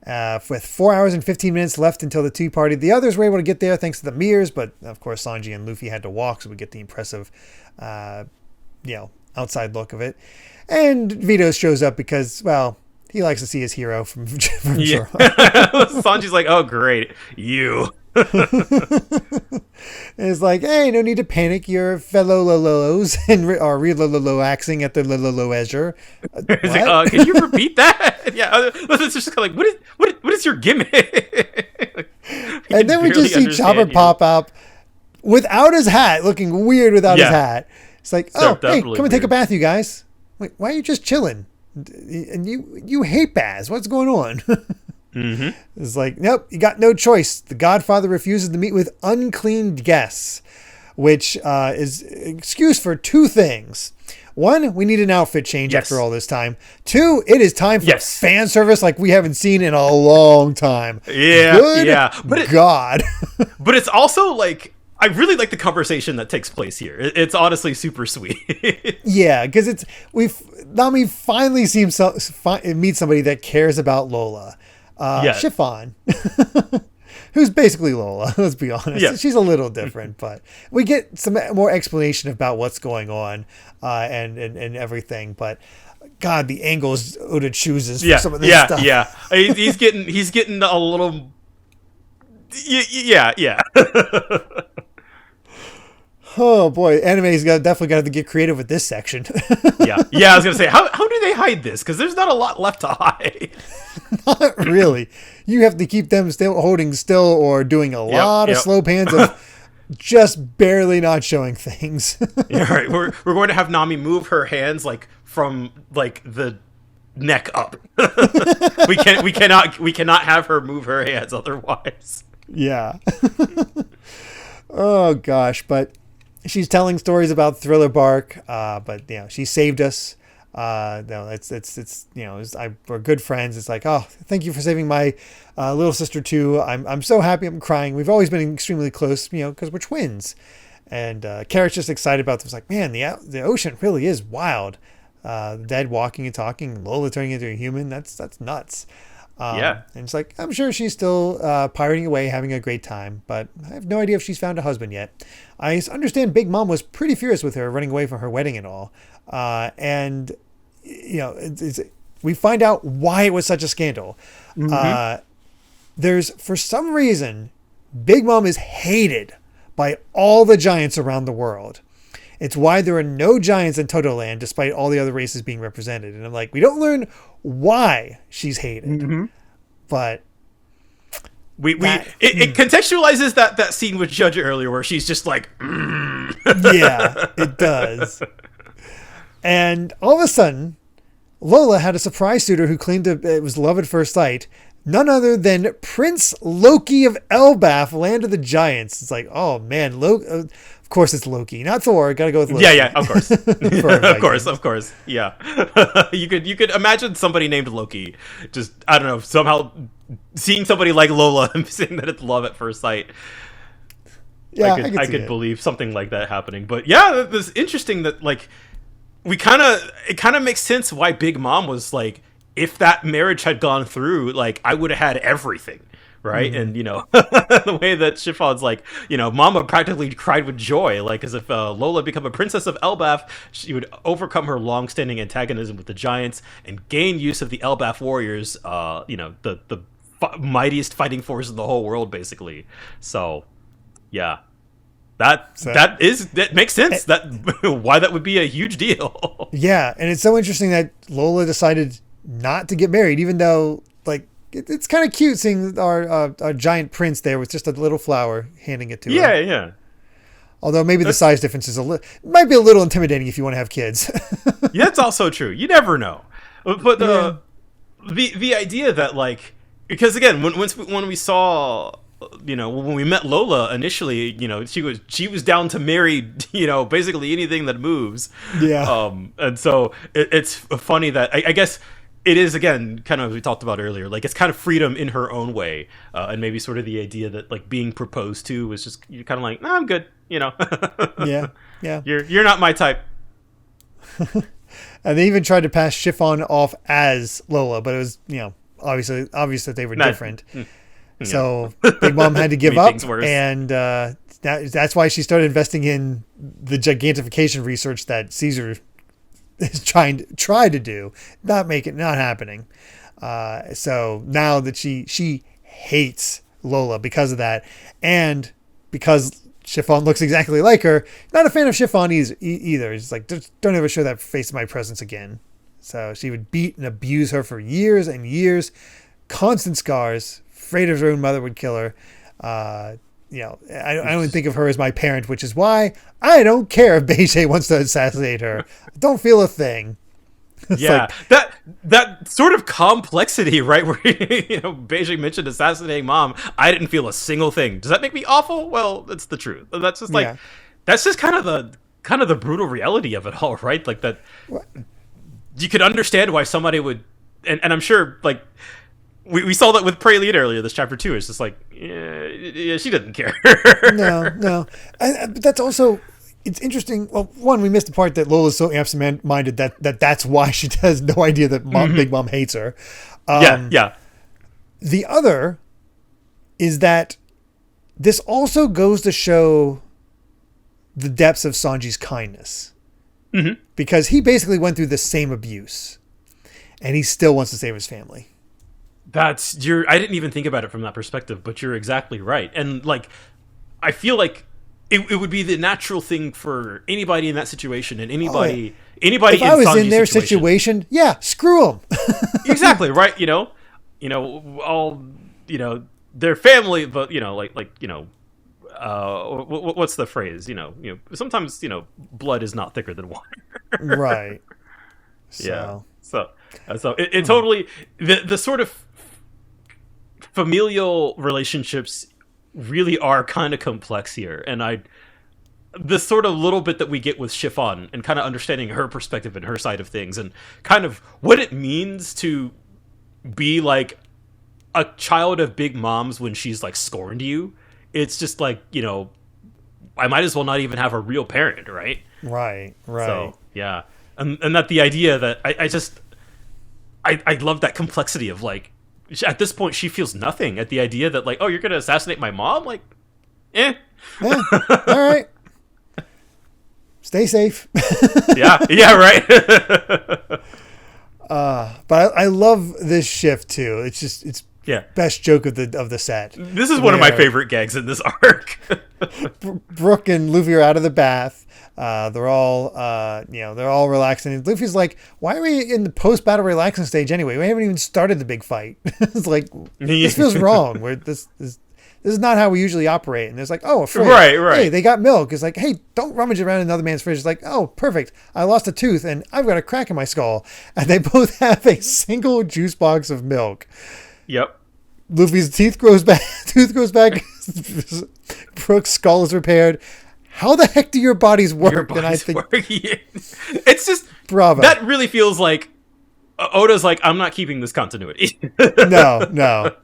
with 4 hours and 15 minutes left until the tea party. The others were able to get there thanks to the mirrors, but of course Sanji and Luffy had to walk, so we get the impressive, outside look of it. And Vito shows up because, well, he likes to see his hero from yeah. Sanji's like, oh great, you. It's like, hey, no need to panic. Your fellow Lolos and are relaxing at the Lolo-leisure. Like, can you repeat that? Yeah, it's just kind of like, what is your gimmick? And then we just see Chopper pop up without his hat, looking weird without his hat. It's like, oh, hey, come and take a bath, you guys. Wait, why are you just chilling? And you hate baths. What's going on? Mm-hmm. It's like, nope, you got no choice. The Godfather refuses to meet with unclean guests, which is excuse for two things. One, we need an outfit change after all this time. Two, it is time for fan service like we haven't seen in a long time. Yeah, Good God. But it's also like, I really like the conversation that takes place here. It's honestly super sweet. Yeah, because Nami finally meets somebody that cares about Lola. Chiffon, who's basically Lola, let's be honest. Yeah. She's a little different, but we get some more explanation about what's going on and everything. But God, the angles Oda chooses for some of this stuff. Yeah, he's getting a little. Yeah. Oh boy, anime's definitely got to get creative with this section. Yeah. I was gonna say, how do they hide this? Because there's not a lot left to hide. Not really. You have to keep them still holding still or doing a lot of slow pans of just barely not showing things. Yeah, right. We're going to have Nami move her hands like from like the neck up. we cannot have her move her hands otherwise. Yeah. Oh gosh, but she's telling stories about Thriller Bark, but she saved us. We're good friends. It's like, oh, thank you for saving my little sister too. I'm so happy. I'm crying. We've always been extremely close, because we're twins. And Carrot's just excited about this. Like, man, the ocean really is wild. The dead walking and talking, Lola turning into a human. That's nuts. And it's like, I'm sure she's still pirating away, having a great time, but I have no idea if she's found a husband yet. I understand Big Mom was pretty furious with her running away from her wedding and all. And, we find out why it was such a scandal. There's, for some reason, Big Mom is hated by all the giants around the world. It's why there are no giants in Totoland, despite all the other races being represented. And I'm like, we don't learn why she's hated, but it contextualizes that scene with Judge earlier, where she's just like, yeah, it does. And all of a sudden, Lola had a surprise suitor who claimed it was love at first sight. None other than Prince Loki of Elbaf, Land of the Giants. It's like, oh man, of course it's Loki, not Thor. Got to go with Loki. Yeah, of course, of course. Yeah, you could imagine somebody named Loki, just I don't know, somehow seeing somebody like Lola and saying that it's love at first sight. Yeah, I could believe something like that happening. But yeah, it's interesting that like it kind of makes sense why Big Mom was like, if that marriage had gone through, like, I would have had everything, right? And, the way that Chiffon's like, Mama practically cried with joy, like, as if Lola become a princess of Elbaf, she would overcome her long-standing antagonism with the giants and gain use of the Elbaf warriors, the mightiest fighting force in the whole world, basically. So, yeah. That makes sense. Why that would be a huge deal. Yeah, and it's so interesting that Lola decided not to get married, even though like it's kind of cute seeing our giant prince there with just a little flower handing it to her. Yeah. Although maybe the size difference is might be a little intimidating if you want to have kids. Yeah, that's also true. You never know. But the idea that like, because again, when we saw, when we met Lola initially, she was down to marry, basically anything that moves. Yeah. And so it's funny that I guess it is, again, kind of as we talked about earlier, like it's kind of freedom in her own way, and maybe sort of the idea that like being proposed to was just, you're kind of like, nah, I'm good, Yeah. You're not my type. And they even tried to pass Chiffon off as Lola, but it was obvious that they were different. So Big Mom had to give up, and that's why she started investing in the gigantification research that Caesar is try to do, not happening. So now that she hates Lola because of that, and because Chiffon looks exactly like her, not a fan of Chiffon either. It's like, don't ever show that face in my presence again. So she would beat and abuse her for years and years, constant scars, afraid of her own mother would kill her. I don't think of her as my parent, which is why I don't care if Beijing wants to assassinate her. I don't feel a thing. Yeah, like, that sort of complexity, right? Where Beijing mentioned assassinating Mom, I didn't feel a single thing. Does that make me awful? Well, that's the truth. That's just like that's just kind of the brutal reality of it all, right? Like that, you could understand why somebody would, and I'm sure like. We saw that with Prelude earlier, this chapter 2. It's just like, yeah, she doesn't care. No. But that's also, it's interesting. Well, one, we missed the part that Lola's so absent-minded that's why she has no idea that Big Mom hates her. Yeah. The other is that this also goes to show the depths of Sanji's kindness. Because he basically went through the same abuse, and he still wants to save his family. I didn't even think about it from that perspective, but you're exactly right. And like, I feel like it would be the natural thing for anybody in that situation, and anybody if I was in their situation, yeah, screw them. Exactly, right? All their family, but what's the phrase? Sometimes blood is not thicker than water. Right. Yeah. So it totally the sort of familial relationships really are kind of complex here, and the sort of little bit that we get with Chiffon and kind of understanding her perspective and her side of things and kind of what it means to be like a child of Big Mom's when she's like scorned you. It's just like, I I might as well not even have a real parent, right? Right. So yeah, and that the idea that I love that complexity of like, at this point she feels nothing at the idea that like, oh, you're gonna assassinate my mom, like, yeah. All right. Stay safe. yeah, right. But I love this shift too. It's best joke of the set. This is one of my favorite gags in this arc. Brooke and Luffy are out of the bath. They're all they're all relaxing. And Luffy's like, why are we in the post-battle relaxing stage anyway? We haven't even started the big fight. It's like, this feels wrong. This is not how we usually operate. And there's like, oh, a fridge. Right. Hey, they got milk. It's like, hey, don't rummage around in another man's fridge. It's like, oh, perfect. I lost a tooth and I've got a crack in my skull. And they both have a single juice box of milk. Yep. Luffy's tooth grows back. Brooke's skull is repaired. How the heck do your bodies work? It's just, bravo. That really feels like Oda's like, I'm not keeping this continuity. No.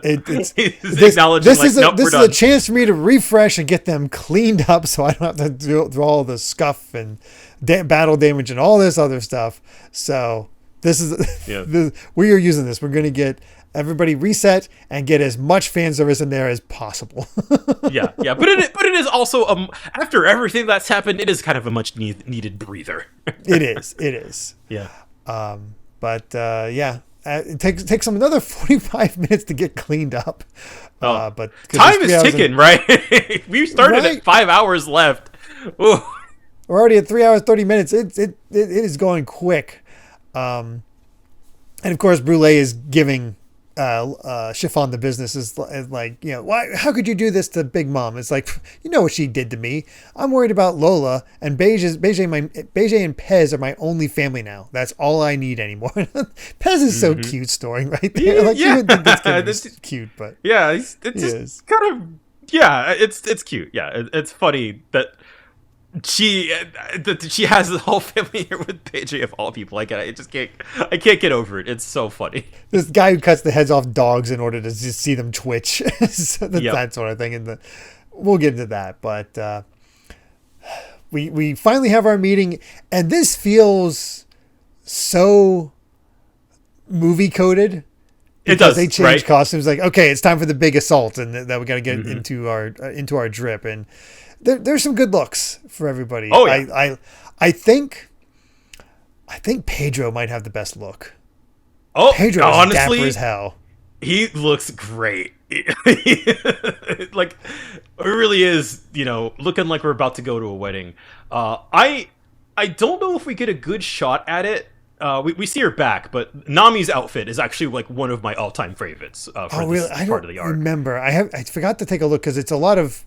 It's acknowledging this is a chance for me to refresh and get them cleaned up, so I don't have to do all the scuff and battle damage and all this other stuff. So this is we are using this. We're going to get everybody reset and get as much fan service in there as possible. yeah. But it is also after everything that's happened, it is kind of a much needed breather. It is. Yeah. It takes them another 45 minutes to get cleaned up. But time is ticking, right? We started at 5 hours left. Ooh. We're already at 3 hours 30 minutes. It is going quick. And of course, Brule is giving Chiffon the business is like, why? How could you do this to Big Mom? It's like, you know what she did to me. I'm worried about Lola, and Beige and Pez are my only family now. That's all I need anymore. Pez is so cute, storing right there. Like, you would think that's cute, but it's kind of it's cute. Yeah, it's funny that she has the whole family here with Beige of all people. I can't get over it. It's so funny. This guy who cuts the heads off dogs in order to just see them twitch. That sort of thing. And we'll get into that. But we finally have our meeting, and this feels so movie coded. It does. They change costumes. Like, okay, it's time for the big assault, and that we got to get into our drip. And there's some good looks for everybody. Oh yeah. I think Pedro might have the best look. Oh, Pedro is honestly, dapper as hell. He looks great. Like, it really is, looking like we're about to go to a wedding. I don't know if we get a good shot at it. We see her back, but Nami's outfit is actually like one of my all-time favorites for this part of the arc. Remember, I forgot to take a look because it's a lot of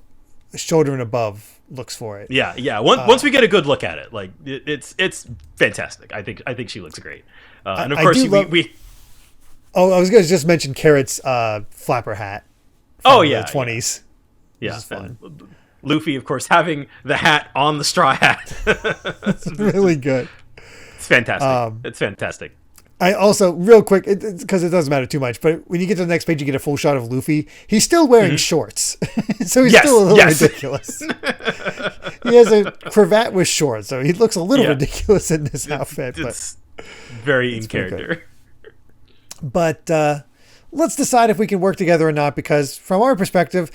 shoulder and above looks for it. Yeah. Once we get a good look at it, like it's fantastic. I think she looks great. And of course we. Oh, I was going to just mention Carrot's flapper hat. From the 20s. Yeah, it's fun. Luffy, of course, having the hat on the straw hat. It's really good. It's fantastic. It's fantastic. I also, real quick, because it doesn't matter too much, but when you get to the next page, you get a full shot of Luffy. He's still wearing shorts. So he's still a little ridiculous. He has a cravat with shorts, so he looks a little ridiculous in this outfit. It's very in character. But let's decide if we can work together or not, because from our perspective,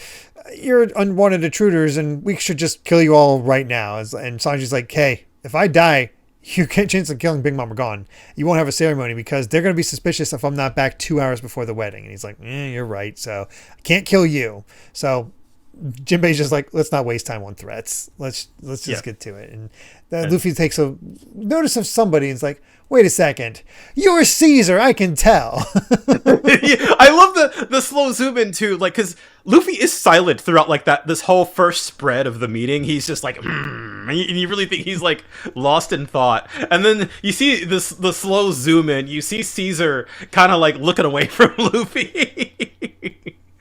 you're unwanted intruders, and we should just kill you all right now. And Sanji's like, hey, if I die, your chance of killing Big Mom are gone. You won't have a ceremony because they're going to be suspicious if I'm not back 2 hours before the wedding. And he's like, you're right. So I can't kill you. So Jinbei's just like, let's not waste time on threats. Let's just get to it. And then Luffy takes a notice of somebody and is like, wait a second. You're Caesar, I can tell. I love the slow zoom in too, like, because Luffy is silent throughout like this whole first spread of the meeting. He's just like, and you really think he's like lost in thought. And then you see the slow zoom in. You see Caesar kind of like looking away from Luffy.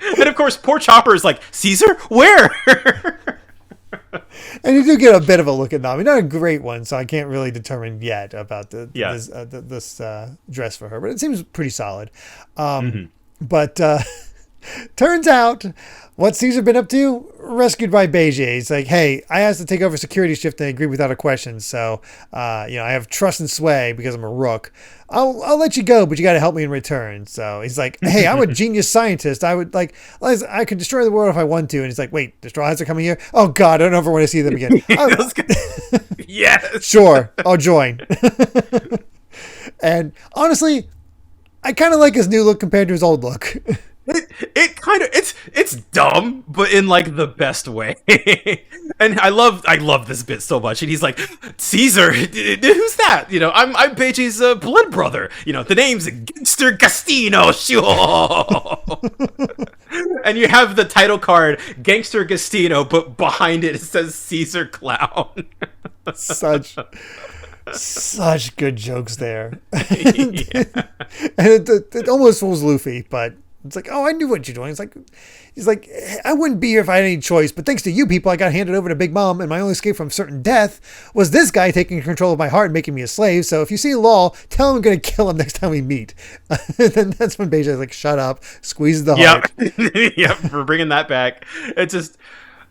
And of course, poor Chopper is like, Caesar, where? And you do get a bit of a look at Nami, not a great one, so I can't really determine yet about this dress for her, but it seems pretty solid. But turns out What's Caesar been up to? Rescued by Beijing. He's like, hey, I asked to take over security shift and agreed without a question. So, I have trust and sway because I'm a rook. I'll let you go, but you got to help me in return. So he's like, hey, I'm a genius scientist. I could destroy the world if I want to. And he's like, wait, the Straw Hats are coming here? Oh, God, I don't ever want to see them again. Yes. Sure, I'll join. And honestly, I kind of like his new look compared to his old look. It kind of it's dumb, but in like the best way. And I love this bit so much. And he's like, Caesar, who's that? I'm Beijing's blood brother. The name's Gangster Gastino. Sure. And you have the title card, Gangster Gastino, but behind it says Caesar Clown. Such good jokes there. Yeah. And it almost fools Luffy, but it's like, oh, I knew what you're doing. He's like, I wouldn't be here if I had any choice, but thanks to you people, I got handed over to Big Mom, and my only escape from certain death was this guy taking control of my heart and making me a slave. So if you see Law, tell him I'm going to kill him next time we meet. And then that's when Beijing's like, shut up, squeezes the heart. Yep, we're bringing that back. It's just...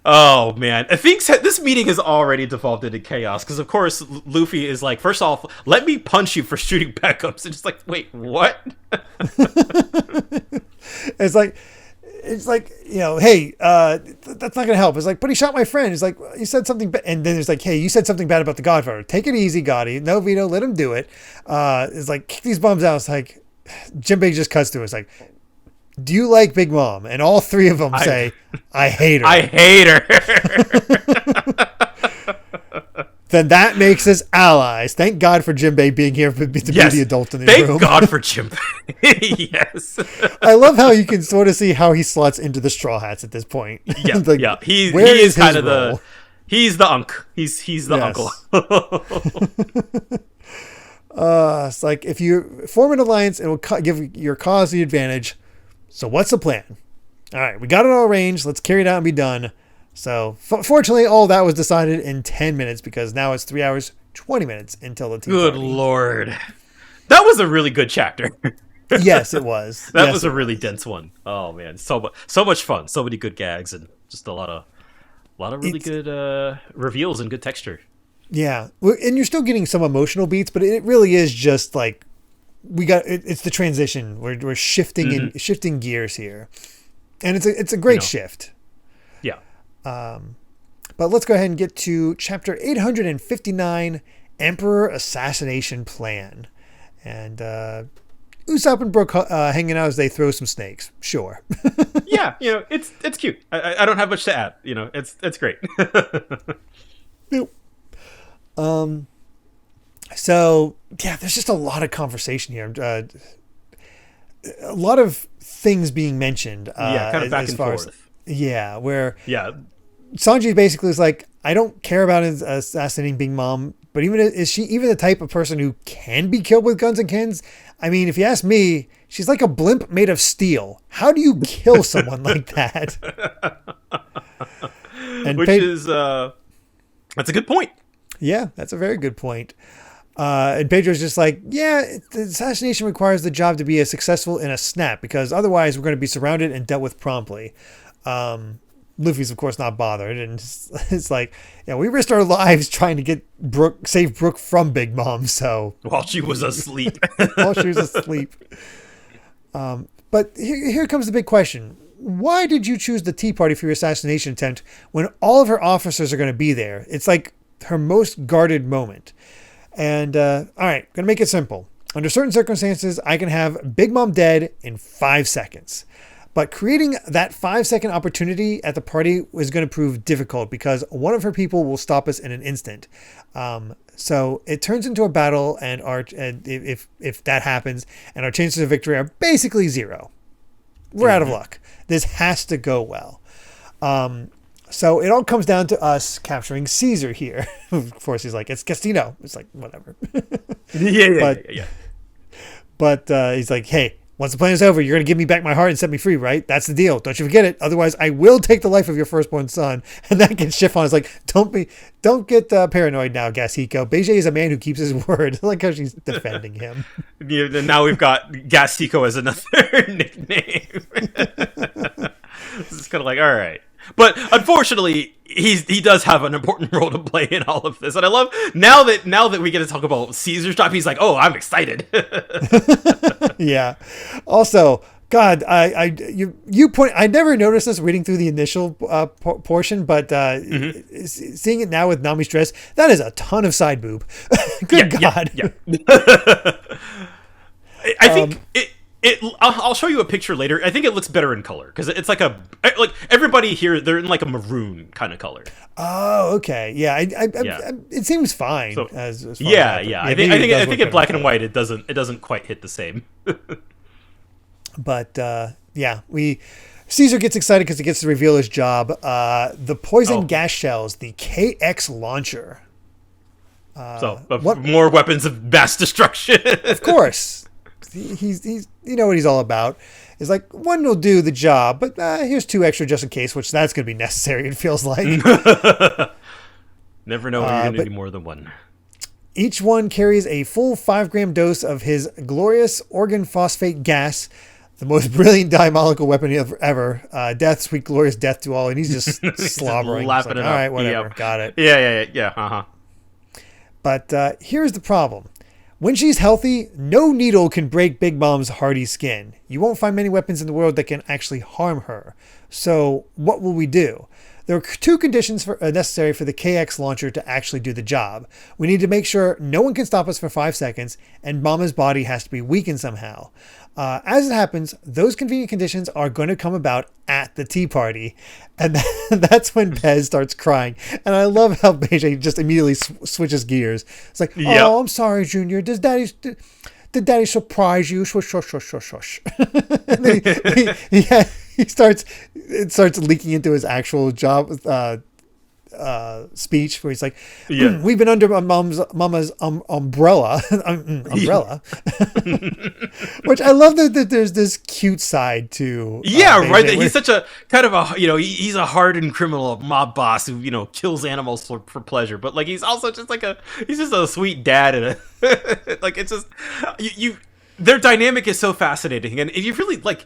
Oh, man. I think this meeting has already devolved into chaos because, of course, Luffy is like, first off, let me punch you for shooting backups. And just like, wait, what? It's like, hey, that's not going to help. It's like, but he shot my friend. It's like, you said something bad. And then it's like, hey, you said something bad about the Godfather. Take it easy, Gotti. No veto, let him do it. It's like, kick these bums out. It's like, Jinbei just cuts to it. It's like, do you like Big Mom? And all three of them say, I hate her. I hate her. Then that makes us allies. Thank God for Jinbei being here to be the adult in the room. Thank God for Jinbei. Yes. I love how you can sort of see how he slots into the Straw Hats at this point. Yeah, like, yeah. He is kind of he's the unk. He's the uncle. It's like, if you form an alliance, it will give your cause the advantage. So what's the plan? All right, we got it all arranged. Let's carry it out and be done. So fortunately, all that was decided in 10 minutes because now it's 3 hours, 20 minutes until the tea Good party. Lord. That was a really good chapter. Yes, it was. That was a really dense one. Oh, man. So much fun. So many good gags and just a lot of really good reveals and good texture. Yeah. And you're still getting some emotional beats, but it really is just like, it's the transition. We're shifting shifting gears here, and it's a great shift. Yeah. But let's go ahead and get to chapter 859, Emperor Assassination Plan, and Usopp and Brook hanging out as they throw some snakes. Sure. Yeah, it's cute. I don't have much to add. It's great. Nope. So, yeah, there's just a lot of conversation here. A lot of things being mentioned. Kind of back and forth. Where Sanji basically is like, I don't care about assassinating Big Mom, but is she even the type of person who can be killed with guns and cans? I mean, if you ask me, she's like a blimp made of steel. How do you kill someone like that? And that's a good point. Yeah, that's a very good point. And Pedro's just like, the assassination requires the job to be as successful in a snap because otherwise we're going to be surrounded and dealt with promptly. Luffy's of course not bothered, and it's like, we risked our lives trying to save Brook from Big Mom. So while she was asleep, but here comes the big question: why did you choose the tea party for your assassination attempt when all of her officers are going to be there? It's like her most guarded moment. And, all right, going to make it simple. Under certain circumstances, I can have Big Mom dead in 5 seconds. But creating that 5-second opportunity at the party is going to prove difficult because one of her people will stop us in an instant. So it turns into a battle, and if that happens, and our chances of victory are basically zero. We're out of luck. This has to go well. So it all comes down to us capturing Caesar here. Of course, he's like, it's Castino. It's like, whatever. Yeah. But he's like, hey, once the plan is over, you're going to give me back my heart and set me free, right? That's the deal. Don't you forget it. Otherwise, I will take the life of your firstborn son. And that gets Chiffon. It's like, don't get paranoid now, Gasiko. Beijing is a man who keeps his word. I like how she's defending him. Now we've got Gasiko as another nickname. It's kind of like, all right. But unfortunately, he does have an important role to play in all of this, and I love now that we get to talk about Caesar's job. He's like, oh, I'm excited. Yeah. Also, God, you point. I never noticed this reading through the initial portion, but seeing it now with Nami's dress, that is a ton of side boob. Good God. Yeah. I think I'll show you a picture later. I think it looks better in color because it's like everybody here, they're in like a maroon kind of color. Oh, okay. Yeah, it seems fine. So, as far yeah. as I think in black and white it doesn't quite hit the same. But Caesar gets excited because he gets to reveal his job. The poison gas shells, the KX launcher. More weapons of mass destruction. Of course. He's you know what he's all about. It's like, one will do the job, but here's 2 extra just in case, which that's going to be necessary, it feels like. Never know when you're going to need more than one. Each one carries a full 5-gram dose of his glorious organ phosphate gas, the most brilliant diabolical weapon ever. Death, sweet, glorious death to all. And he's just slobbering. Laughing it all up. Right, whatever. Yep. Got it. Yeah. Uh-huh. But here's the problem. When she's healthy, no needle can break Big Mom's hardy skin. You won't find many weapons in the world that can actually harm her. So what will we do? There are 2 conditions necessary for the KX launcher to actually do the job. We need to make sure no one can stop us for 5 seconds, and Mama's body has to be weakened somehow. As it happens, those convenient conditions are going to come about at the tea party. And that's when Pez starts crying. And I love how Beijing just immediately switches gears. It's like, oh, I'm sorry, Junior. Did Daddy surprise you? Shush, shush, shush, shush, shush. And then it starts leaking into his actual job speech where he's like, we've been under mama's umbrella, which I love that there's this cute side to right. He's such a kind of a he's a hardened criminal mob boss who kills animals for pleasure, but like he's also just he's just a sweet dad and like it's just their dynamic is so fascinating, and you really like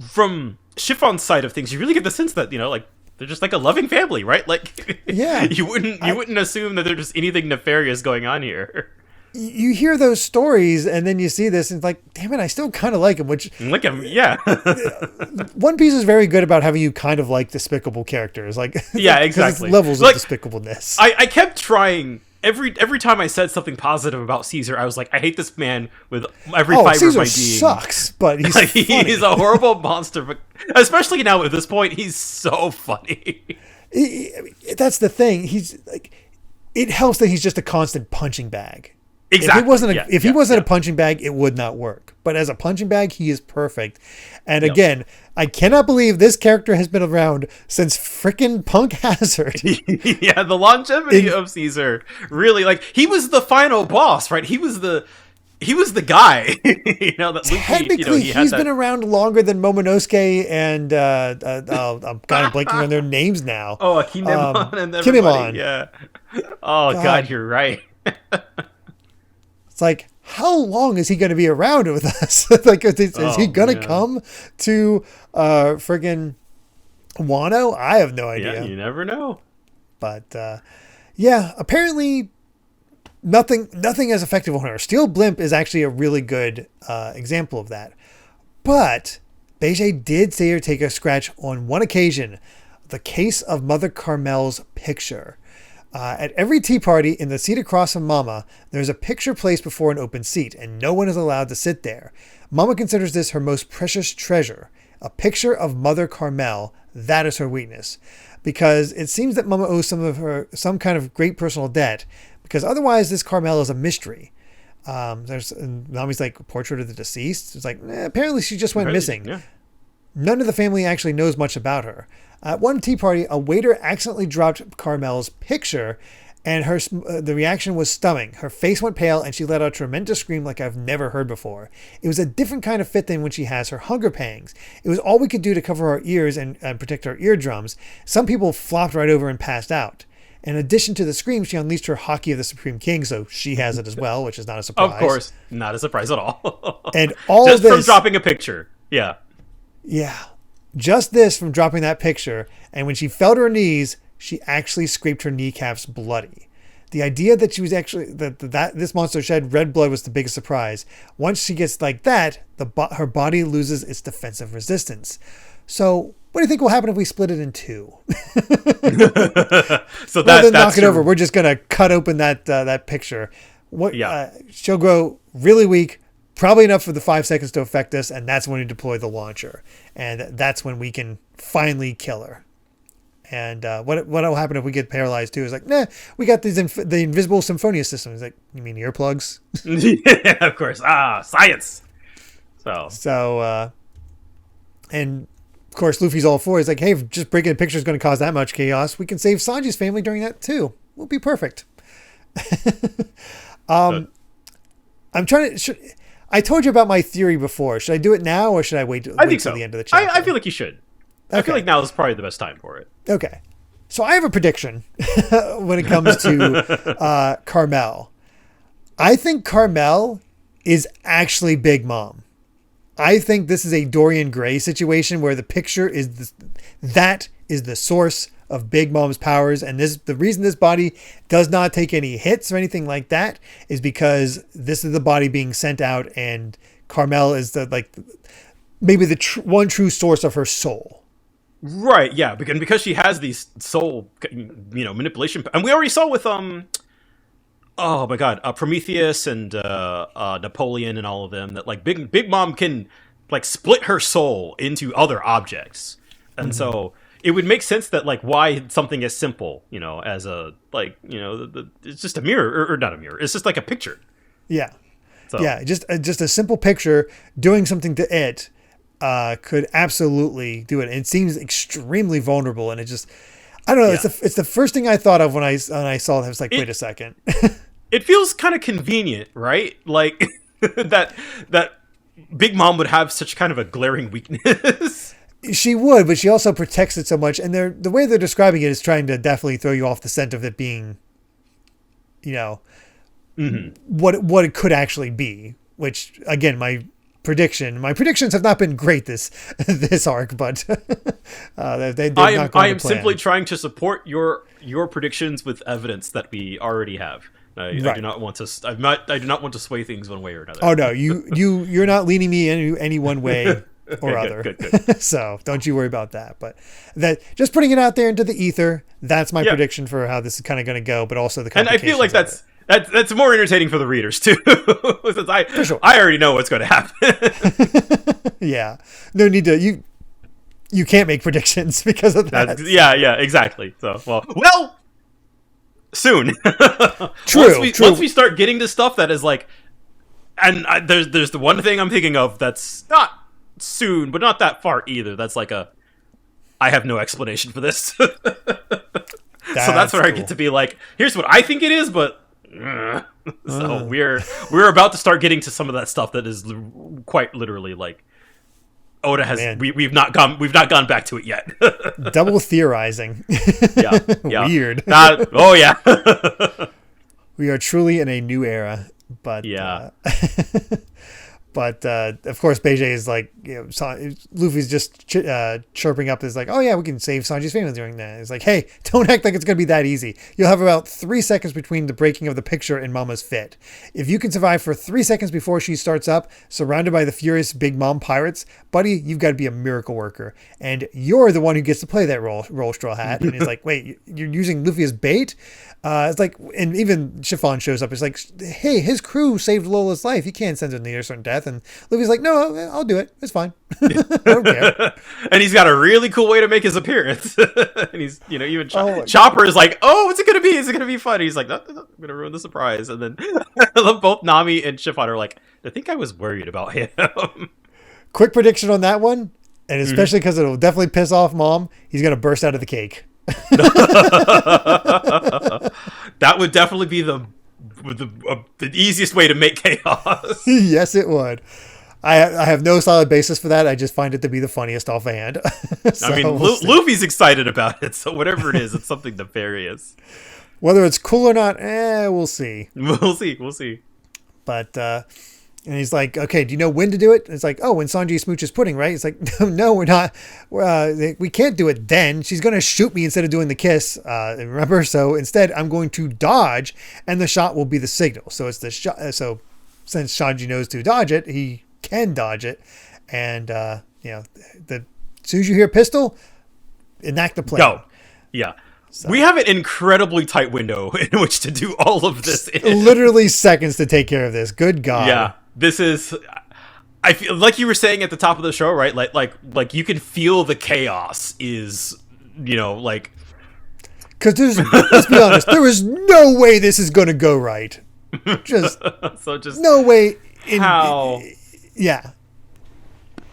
from Chiffon's side of things, you really get the sense that they're just like a loving family, right? Like, you wouldn't assume that there's just anything nefarious going on here. You hear those stories, and then you see this, and it's like, damn it, I still kind of like him. Yeah. One Piece is very good about having you kind of like despicable characters, exactly. It's levels of despicableness. I kept trying. Every time I said something positive about Caesar, I was like, I hate this man with every fiber Caesar of my being. Sucks, but he's funny. He's a horrible monster, but especially now at this point, he's so funny. That's the thing. He's like, it helps that he's just a constant punching bag. Exactly. If he wasn't a punching bag, it would not work. But as a punching bag, he is perfect. And again, I cannot believe this character has been around since frickin' Punk Hazard. Yeah, the longevity of Caesar really, like, he was the final boss, right? He was the guy. That Luffy, technically, he's been around longer than Momonosuke and I'm kind of blanking on their names now. Oh, Kinemon and everybody. Kinemon. Yeah. Oh God, you're right. It's like, how long is he going to be around with us? Like, is he going to come to friggin' Wano? I have no idea. Yeah, you never know. But apparently nothing as effective on her. Steel Blimp is actually a really good example of that. But Beijing did see her take a scratch on one occasion, the case of Mother Carmel's picture. At every tea party in the seat across from Mama, there's a picture placed before an open seat, and no one is allowed to sit there. Mama considers this her most precious treasure. A picture of Mother Carmel, that is her weakness. Because it seems that Mama owes some kind of great personal debt, because otherwise this Carmel is a mystery. Nami's like, portrait of the deceased? It's like, apparently she just went missing. Yeah. None of the family actually knows much about her. At one tea party, a waiter accidentally dropped Carmel's picture, and the reaction was stunning. Her face went pale, and she let out a tremendous scream like I've never heard before. It was a different kind of fit than when she has her hunger pangs. It was all we could do to cover our ears and protect our eardrums. Some people flopped right over and passed out. In addition to the scream, she unleashed her Haki of the Supreme King, so she has it as well, which is not a surprise. Of course, not a surprise at all. And all just this, from dropping a picture. Yeah. Yeah. Just this from dropping that picture. And when she fell to her knees, she actually scraped her kneecaps bloody. The idea that she was actually that this monster shed red blood was the biggest surprise. Once she gets like that, her body loses its defensive resistance. So what do you think will happen if we split it in two? So rather than knock it over, we're just gonna cut open that picture. She'll grow really weak, probably enough for the 5 seconds to affect us, and that's when we deploy the launcher, and that's when we can finally kill her. And what will happen if we get paralyzed too? Is like, nah, we got the invisible Symphonia system. It's like, you mean earplugs? Yeah, of course. Science. So, and of course, Luffy's all for it. He's like, hey, if just breaking a picture is going to cause that much chaos, we can save Sanji's family during that too. We'll be perfect. I'm trying to. I told you about my theory before. Should I do it now or should I wait till the end of the chapter? I feel like you should. Okay. I feel like now is probably the best time for it. Okay. So I have a prediction when it comes to Carmel. I think Carmel is actually Big Mom. I think this is a Dorian Gray situation where the picture is that is the source of Big Mom's powers, and the reason this body does not take any hits or anything like that is because this is the body being sent out, and Carmel is maybe the one true source of her soul. Right, yeah, because she has these soul, manipulation, and we already saw with oh my god, Prometheus and Napoleon and all of them that like Big Mom can like split her soul into other objects, and so it would make sense that like why something as simple, as a it's just a mirror or not a mirror, it's just like a picture. Yeah, so. Yeah, just a simple picture doing something to it. Could absolutely do it. It seems extremely vulnerable, and it just, I don't know. Yeah. It's the first thing I thought of when I saw it. I was like, wait a second. It feels kind of convenient, right? Like that Big Mom would have such kind of a glaring weakness. She would, but she also protects it so much, and the way they're describing it is trying to definitely throw you off the scent of it being, what it could actually be. Which again, my predictions have not been great this arc, but I am simply trying to support your predictions with evidence that we already have. I do not want to sway things one way or another. Oh no, you're not leaning me any one way or other. Good. So don't you worry about that. But that just putting it out there into the ether, that's my prediction for how this is kind of going to go. But also the complications. And I feel like that's more entertaining for the readers too. Since I already know what's going to happen. Yeah, no need to you can't make predictions because of that. Yeah, exactly. So well, soon. True. Once we start getting to stuff that is like, and there's the one thing I'm thinking of that's not soon, but not that far either. That's like I have no explanation for this. So that's where I get to be like, here's what I think it is, but. So we're about to start getting to some of that stuff that is quite literally like Oda has we've not gone back to it yet. Double theorizing. Yeah. Weird. Oh yeah. We are truly in a new era, but But of course, Beijing is like, Luffy's just chirping up. Is like, oh yeah, we can save Sanji's family during that. It's like, hey, don't act like it's gonna be that easy. You'll have about 3 seconds between the breaking of the picture and Mama's fit. If you can survive for 3 seconds before she starts up, surrounded by the furious Big Mom pirates, buddy, you've got to be a miracle worker, and you're the one who gets to play that roll straw hat. And it's like, wait, you're using Luffy as bait? It's like, and even Chiffon shows up. It's like, hey, his crew saved Lola's life. You can't send her near certain death. And Luffy's like, no, I'll do it. It's fine. I don't care. And he's got a really cool way to make his appearance. And he's, even Chopper is like, oh, what's it going to be? Is it going to be fun? And he's like, no, I'm going to ruin the surprise. And then both Nami and Chiffon are like, I think I was worried about him. Quick prediction on that one. And especially because it'll definitely piss off Mom. He's going to burst out of the cake. That would definitely be the easiest way to make chaos. Yes, it would. I have no solid basis for that. I just find it to be the funniest offhand. So Luffy's excited about it, so whatever it is, it's something nefarious. Whether it's cool or not, we'll see. We'll see. But And he's like, okay, do you know when to do it? And it's like, oh, when Sanji smooches pudding, right? It's like, no, we're not. We can't do it then. She's going to shoot me instead of doing the kiss. Remember? So instead, I'm going to dodge, and the shot will be the signal. So it's the shot. So since Sanji knows to dodge it, he can dodge it. And, as soon as you hear pistol, enact the plan. Go. Yeah. So. We have an incredibly tight window in which to do all of this. Literally seconds to take care of this. Good God. Yeah. This is, I feel like you were saying at the top of the show, right? Like you can feel the chaos is, like. Because let's be honest, there is no way this is going to go right. Just no way. Yeah.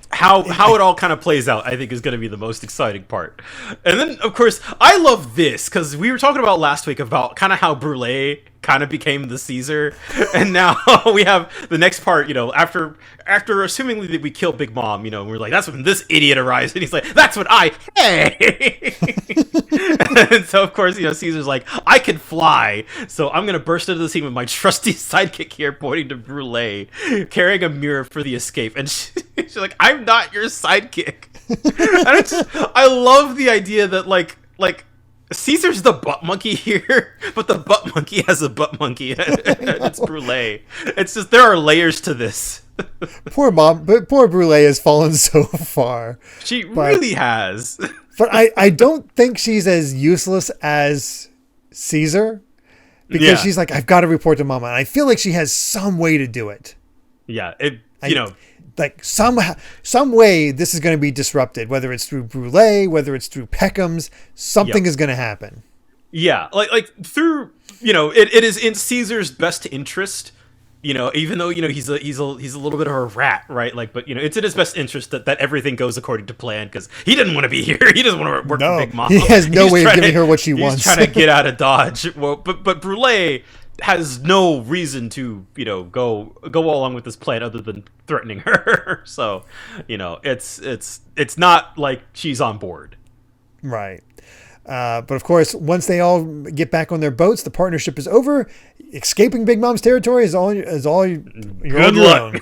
How it all kind of plays out, I think, is going to be the most exciting part. And then, of course, I love this because we were talking about last week about kind of how Brûlé kind of became the Caesar, and now we have the next part. After assuming that we kill Big Mom, we're like, that's when this idiot arrives, and he's like, that's when hey. And so, of course, Caesar's like, I can fly, so I'm gonna burst into the scene with my trusty sidekick here, pointing to Brûlé, carrying a mirror for the escape, and she's like, I'm not your sidekick. And I love the idea that like Caesar's the butt monkey here, but the butt monkey has a butt monkey. It's Brûlé. It's just, there are layers to this. Poor Brûlé has fallen so far. She really has. But I don't think she's as useless as Caesar, because she's like, I've got to report to Mama, and I feel like she has some way to do it. Yeah, like some way this is going to be disrupted, whether it's through Brûlé, whether it's through Peckham's, something is going to happen. Yeah, like through, it is in Caesar's best interest, even though, he's a little bit of a rat, right? Like, but, it's in his best interest that everything goes according to plan, because he didn't want to be here. He doesn't want to work for Big Mom. He has no way of giving her what she wants. He's trying to get out of Dodge. Well, but Brûlé has no reason to, go along with this plan other than threatening her. So, it's not like she's on board. Right. But of course, once they all get back on their boats, the partnership is over. Escaping Big Mom's territory is all you're on your own.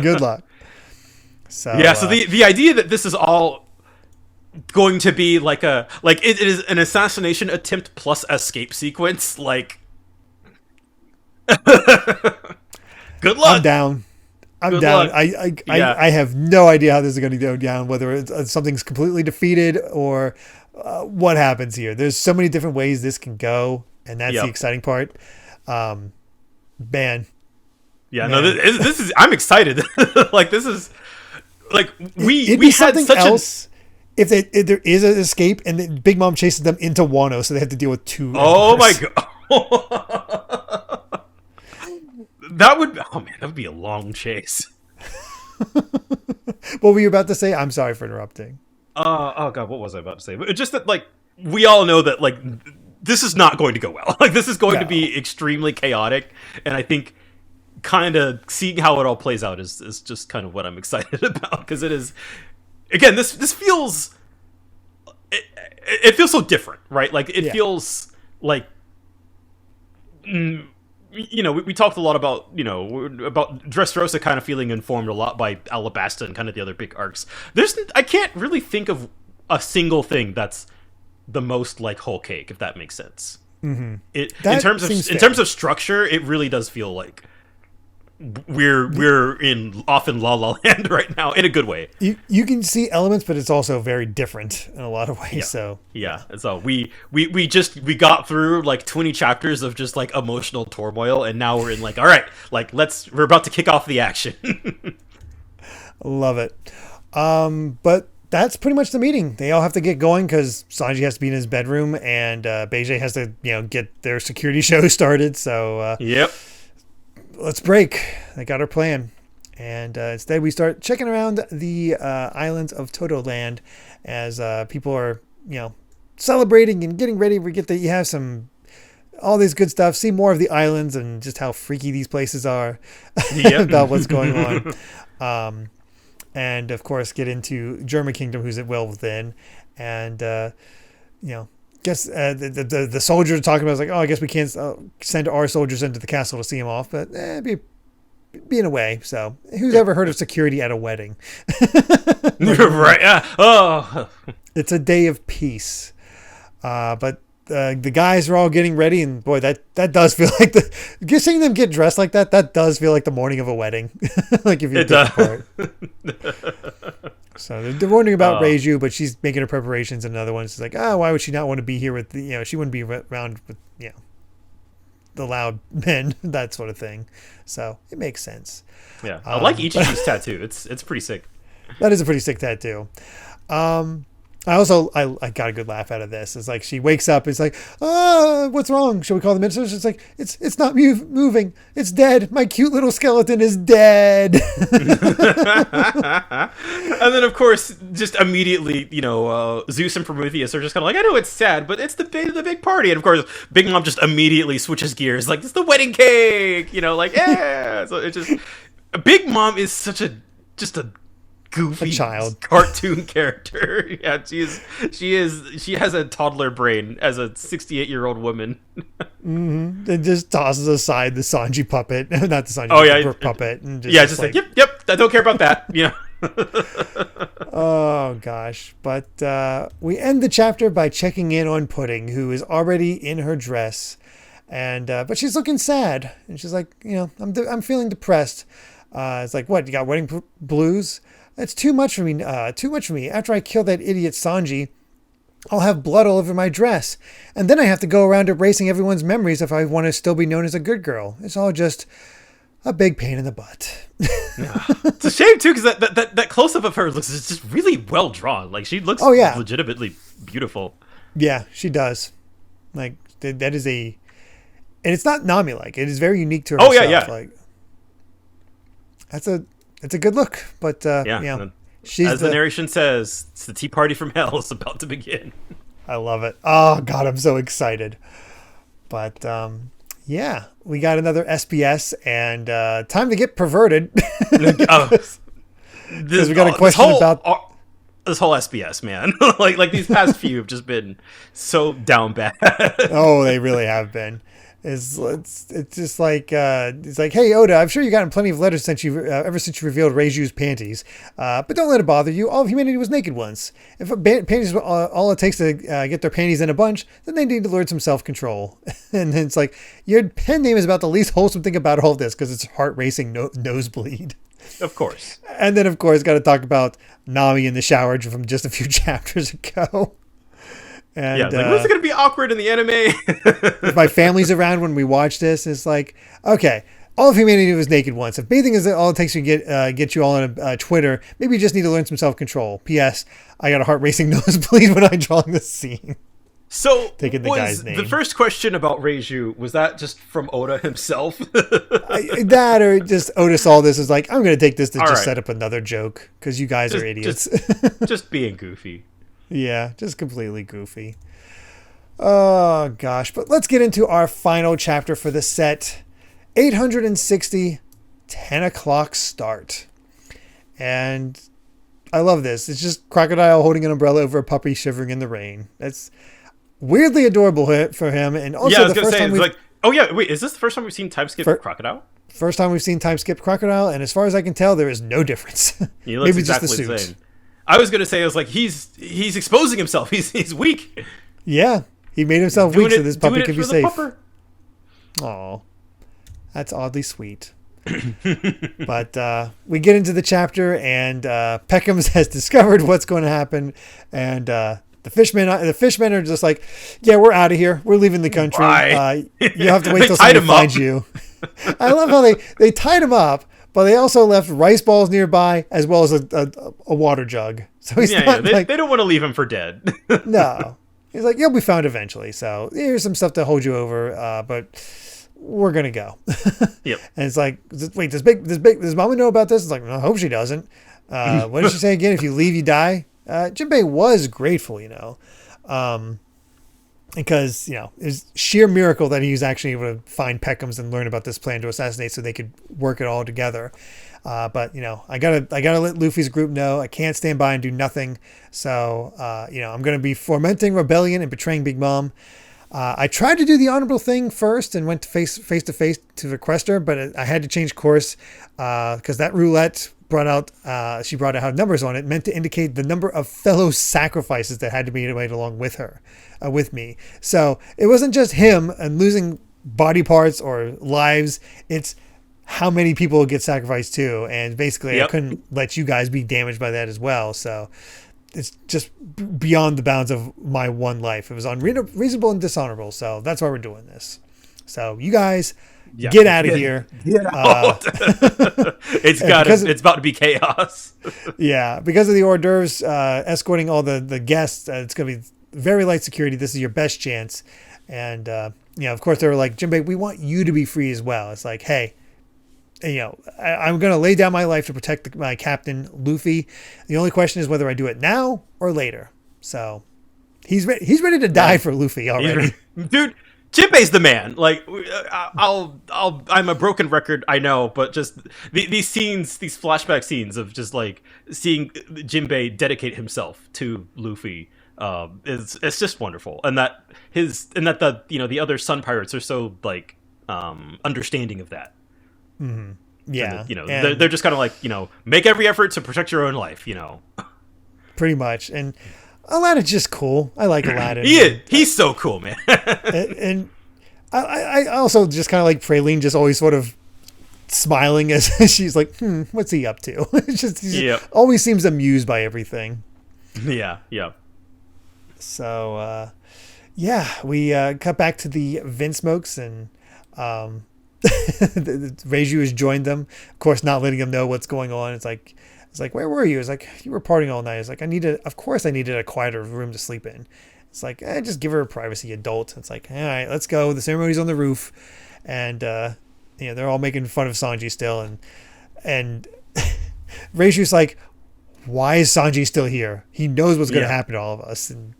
Good luck. So yeah. So the idea that this is all going to be like it is an assassination attempt plus escape sequence, like. Good luck. I'm down. Good down. Luck. I have no idea how this is going to go down. Whether it's, something's completely defeated or what happens here. There's so many different ways this can go, and that's the exciting part. Man. Yeah. Man. No. This is. I'm excited. Like this is. Like we had something such else. If there is an escape and then Big Mom chases them into Wano, so they have to deal with two. Oh my god. That would be a long chase. What were you about to say? I'm sorry for interrupting. Oh god, what was I about to say? But just that, like, we all know that, like, this is not going to go well. Like, this is going to be extremely chaotic, and I think kind of seeing how it all plays out is just kind of what I'm excited about, because it is, again, this feels, it feels so different, right? Like, it feels like, we talked a lot about, about Dressrosa kind of feeling informed a lot by Alabasta and kind of the other big arcs. I can't really think of a single thing that's the most like whole cake, if that makes sense. Mm-hmm. In terms of structure, it really does feel like we're off in La La Land right now, in a good way. You can see elements, but it's also very different in a lot of ways. Yeah. So So we got through like 20 chapters of just like emotional turmoil, and now we're in like, all right, like we're about to kick off the action. Love it. But that's pretty much the meeting. They all have to get going because Sanji has to be in his bedroom, and Beijing has to get their security show started. So yep. Let's break. They got our plan. And instead we start checking around the islands of Toto Land as people are, celebrating and getting ready. You have all this good stuff. See more of the islands and just how freaky these places are about what's going on. And of course get into German Kingdom, who's at well within. And, guess the soldiers are talking about, it's like, oh, I guess we can't send our soldiers into the castle to see him off, but it'd be being away. So who's ever heard of security at a wedding? Right. Oh. It's a day of peace. But the guys are all getting ready, and boy, that does feel like seeing them get dressed like that does feel like the morning of a wedding. Like if you take apart. So they're wondering about Reiju, but she's making her preparations. And another one's like, why would she not want to be here with she wouldn't be around with the loud men, that sort of thing. So it makes sense. Yeah, I like Ichichi's tattoo. It's pretty sick. That is a pretty sick tattoo. I got a good laugh out of this. It's like she wakes up. It's like, what's wrong? Shall we call the minister? It's like, it's not moving. It's dead. My cute little skeleton is dead. And then, of course, just immediately, Zeus and Prometheus are just kind of like, I know it's sad, but it's the big party. And of course, Big Mom just immediately switches gears, like, it's the wedding cake. Yeah. So it just, Big Mom is such a goofy child cartoon character. Yeah, she has a toddler brain as a 68-year-old woman. Mm-hmm. It just tosses aside the Sanji puppet, not the Sanji puppet, and just like yep, I don't care about that. Oh gosh, but we end the chapter by checking in on Pudding, who is already in her dress, and but she's looking sad, and she's like, I'm feeling depressed. It's like, what, you got wedding blues? It's too much for me. After I kill that idiot Sanji, I'll have blood all over my dress. And then I have to go around erasing everyone's memories if I want to still be known as a good girl. It's all just a big pain in the butt. It's a shame, too, because that close-up of her looks just really well drawn. Like, she looks legitimately beautiful. Yeah, she does. Like, that is and it's not Nami-like. It is very unique to herself. Oh, yeah. Like, it's a good look, but she's as the narration says, it's the tea party from hell is about to begin. I love it. Oh God, I'm so excited. But we got another SPS, and time to get perverted. Because we got a question about this whole SPS, man. like these past few have just been so down bad. Oh, they really have been. It's just like it's like, hey Oda, I'm sure you've gotten plenty of letters ever since you revealed Reiju's panties, but don't let it bother you. All of humanity was naked once. If panties all it takes to get their panties in a bunch, then they need to learn some self-control. And then it's like, your pen name is about the least wholesome thing about all this, because it's heart racing nosebleed. Of course. And then of course got to talk about Nami in the shower from just a few chapters ago. And, was it going to be awkward in the anime? If my family's around when we watch this, it's like, okay, all of humanity was naked once. If bathing is all it takes to get you all on Twitter, maybe you just need to learn some self-control. P.S. I got a heart-racing nosebleed when I draw this scene. So, taking the guy's name. The first question about Reiju, was that just from Oda himself? That, or just Oda saw this as like, I'm going to take this to set up another joke, because you guys are idiots. Just being goofy. Yeah, just completely goofy. Oh, gosh. But let's get into our final chapter for the set. 860, 10 o'clock start. And I love this. It's just Crocodile holding an umbrella over a puppy shivering in the rain. That's weirdly adorable for him. And also the first time is this the first time we've seen time skip Crocodile? First time we've seen time skip Crocodile. And as far as I can tell, there is no difference. He looks exactly just the same. I was gonna say, I was like, he's exposing himself. He's weak. Yeah, he made himself weak so this puppy could be safe. Oh, that's oddly sweet. But we get into the chapter, and Peckham's has discovered what's going to happen, and the fishmen are just like, yeah, we're out of here. We're leaving the country. You have to wait till somebody finds you. I love how they tied him up. But they also left rice balls nearby, as well as a water jug. So he's they don't want to leave him for dead. No. He's like, you'll be found eventually. So here's some stuff to hold you over, but we're going to go. Yep. And it's like, wait, does Mama know about this? It's like, I hope she doesn't. What did she say again? If you leave, you die. Jinbei was grateful, because, it's sheer miracle that he was actually able to find Peckham's and learn about this plan to assassinate so they could work it all together. But, I gotta let Luffy's group know I can't stand by and do nothing. So, I'm going to be fomenting rebellion and betraying Big Mom. I tried to do the honorable thing first and went to face to face to request her, but I had to change course because that roulette brought out how numbers on it meant to indicate the number of fellow sacrifices that had to be made along with her, with me. So it wasn't just him and losing body parts or lives. It's how many people get sacrificed too. And basically I couldn't let you guys be damaged by that as well. So it's just beyond the bounds of my one life. It was unreasonable and dishonorable. So that's why we're doing this. So you guys get out of here. Get out. It's about to be chaos. Yeah. Because of the hors d'oeuvres, escorting all the guests, it's going to be very light security. This is your best chance. And, of course they were like, Jinbei, we want you to be free as well. It's like, hey, I'm going to lay down my life to protect my captain, Luffy. The only question is whether I do it now or later. So he's ready to die for Luffy already. Dude, Jinbei's the man. Like, I'm a broken record, I know, but just these scenes, these flashback scenes of just like seeing Jinbei dedicate himself to Luffy, it's just wonderful. And that the other Sun Pirates are so like understanding of that. Mm-hmm. Yeah, and they're just kind of like, make every effort to protect your own life, pretty much. And Aladdin's just cool. I like Aladdin. He's so cool, man. and I also just kind of like Praline, just always sort of smiling as she's like, what's he up to? He always seems amused by everything. Yeah. So we cut back to the Vinsmokes, and Reiju has joined them, of course, not letting them know what's going on. It's like, where were you? It's like, you were partying all night. It's like, I needed a quieter room to sleep in. It's like, just give her a privacy, adult. It's like, all right, let's go. The ceremony's on the roof, and they're all making fun of Sanji still, and Reiju's like, why is Sanji still here? He knows what's going to happen to all of us, and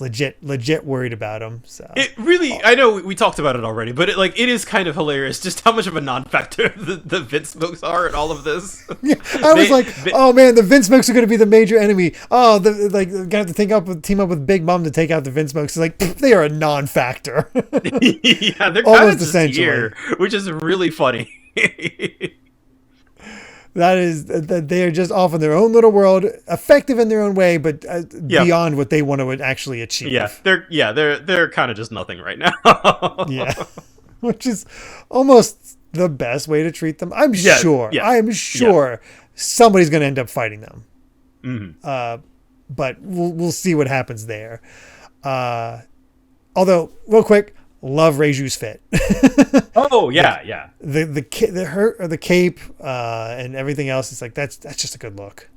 legit worried about him. So it really, I know we talked about it already, but it is kind of hilarious just how much of a non-factor the Vinsmokes are in all of this. Yeah, I was like, oh man, the Vinsmokes are going to be the major enemy. Oh, gonna have to team up with Big Mom to take out the Vinsmokes. It's like, they are a non-factor. Yeah, they're kind of just here, which is really funny. That they are just off in their own little world, effective in their own way, but beyond what they want to actually achieve. They're kind of just nothing right now. Yeah, which is almost the best way to treat them. I'm sure somebody's going to end up fighting them. Mm-hmm. But we'll see what happens there. Although, real quick, love Reiju's fit. Oh yeah, the cape and everything else. It's like that's just a good look.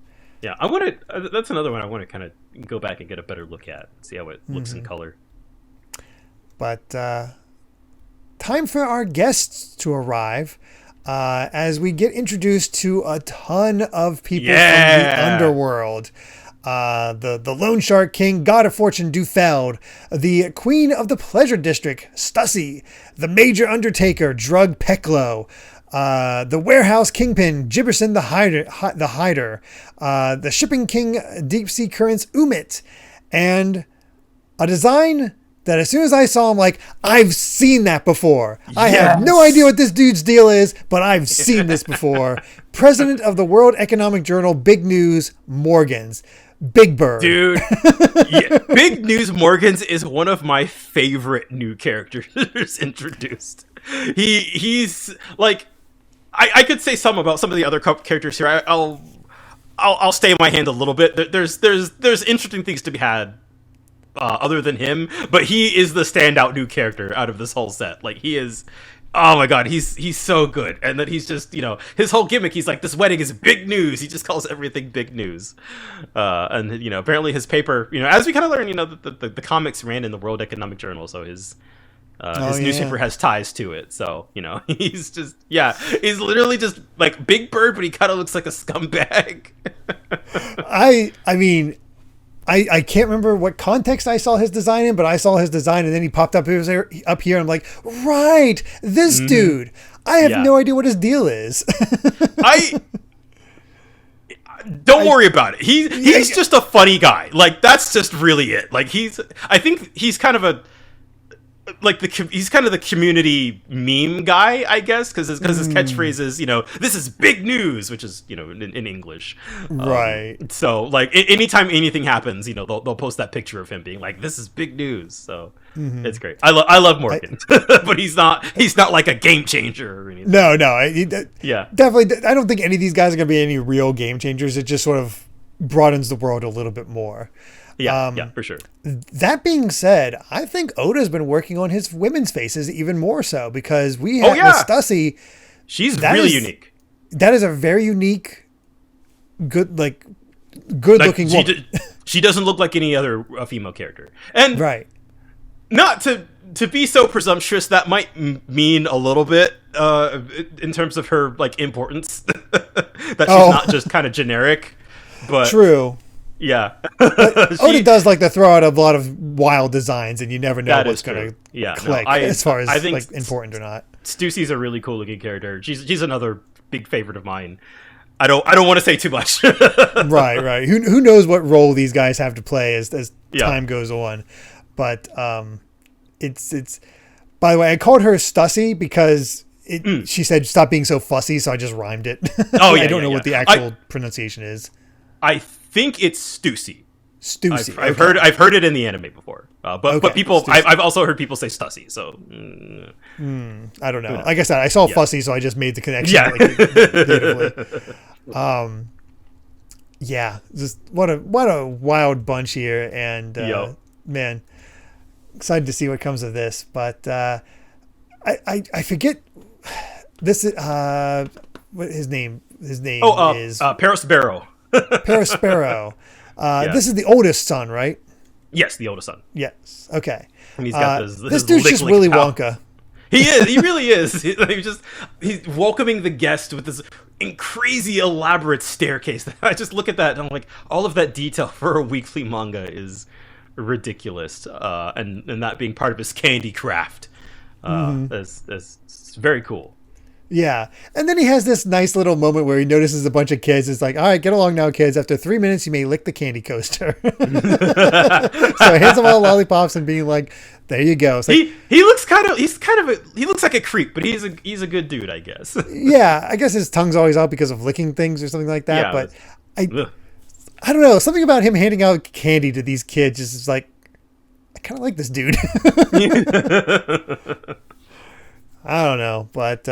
Yeah, I want to. That's another one I want to kind of go back and get a better look at, see how it looks in color. But time for our guests to arrive as we get introduced to a ton of people from the underworld. The Loan Shark King, God of Fortune Dufeld, the Queen of the Pleasure District, Stussy, the Major Undertaker, Drug Peklo, the Warehouse Kingpin, Gibberson the Hider, the Shipping King, Deep Sea Currents, Umit, and a design that as soon as I saw him, like, I've seen that before. Yes. I have no idea what this dude's deal is, but I've seen this before. President of the World Economic Journal, Big News, Morgans. Big Bird. Dude. Big News Morgans is one of my favorite new characters introduced. He's like, I could say some about some of the other characters here. I'll stay my hand a little bit. There's interesting things to be had other than him, but he is the standout new character out of this whole set. Like, he is, oh my god, he's so good. And then he's just, his whole gimmick, he's like, this wedding is big news. He just calls everything big news. And apparently his paper, as we kind of learn, the comics ran in the World Economic Journal, so his newspaper has ties to it. So, he's just, he's literally just like Big Bird, but he kind of looks like a scumbag. I mean, I can't remember what context I saw his design in, but I saw his design and then he popped up. He was up here. I'm like, right, this dude. I have no idea what his deal is. Don't worry about it. He's just a funny guy. Like, that's just really it. Like, I think he's kind of like he's kind of the community meme guy, I guess, because his catchphrase is, this is big news, which is, in English. Right. So like anytime anything happens, they'll post that picture of him being like, this is big news. So it's great. I love Morgan, but he's not like a game changer or anything. No. Yeah. Definitely. I don't think any of these guys are going to be any real game changers. It just sort of broadens the world a little bit more. Yeah, for sure. That being said, I think Oda's been working on his women's faces even more so, because we have with Stussy. She's really unique. That is a very unique, good looking woman. She doesn't look like any other female character. And right. Not to be so presumptuous, that might mean a little bit in terms of her like importance. That she's not just kind of generic. But true. Yeah. Oda does like to throw out a lot of wild designs, and you never know what's going to click as far as I think like important or not. Stussy's a really cool looking character. She's another big favorite of mine. I don't want to say too much. Right. Who knows what role these guys have to play as time goes on. But it's by the way, I called her Stussy because she said stop being so fussy, so I just rhymed it. I don't know what the actual pronunciation is. I think it's Stussy. Stussy. I've heard it in the anime before, but people I've also heard people say Stussy. So I don't know. Like I said, I saw fussy, so I just made the connection. Yeah, just what a wild bunch here, and man, excited to see what comes of this. But I forget this. What his name? His name is Paris Barrow. Paris Sparrow. This is the oldest son, right? Yes, the oldest son. Yes. Okay. And he's got this dude's just Willy Wonka. He is. He really is. He's welcoming the guest with this crazy elaborate staircase. I just look at that and I'm like, all of that detail for a weekly manga is ridiculous. And that being part of his candy craft is very cool. Yeah. And then he has this nice little moment where he notices a bunch of kids. It's like, all right, get along now, kids. After 3 minutes, you may lick the candy coaster. So he hands them all lollipops and being like, there you go. Like, he looks he looks like a creep, but he's a good dude, I guess. Yeah. I guess his tongue's always out because of licking things or something like that. Yeah, but I don't know. Something about him handing out candy to these kids is like, I kind of like this dude. I don't know, but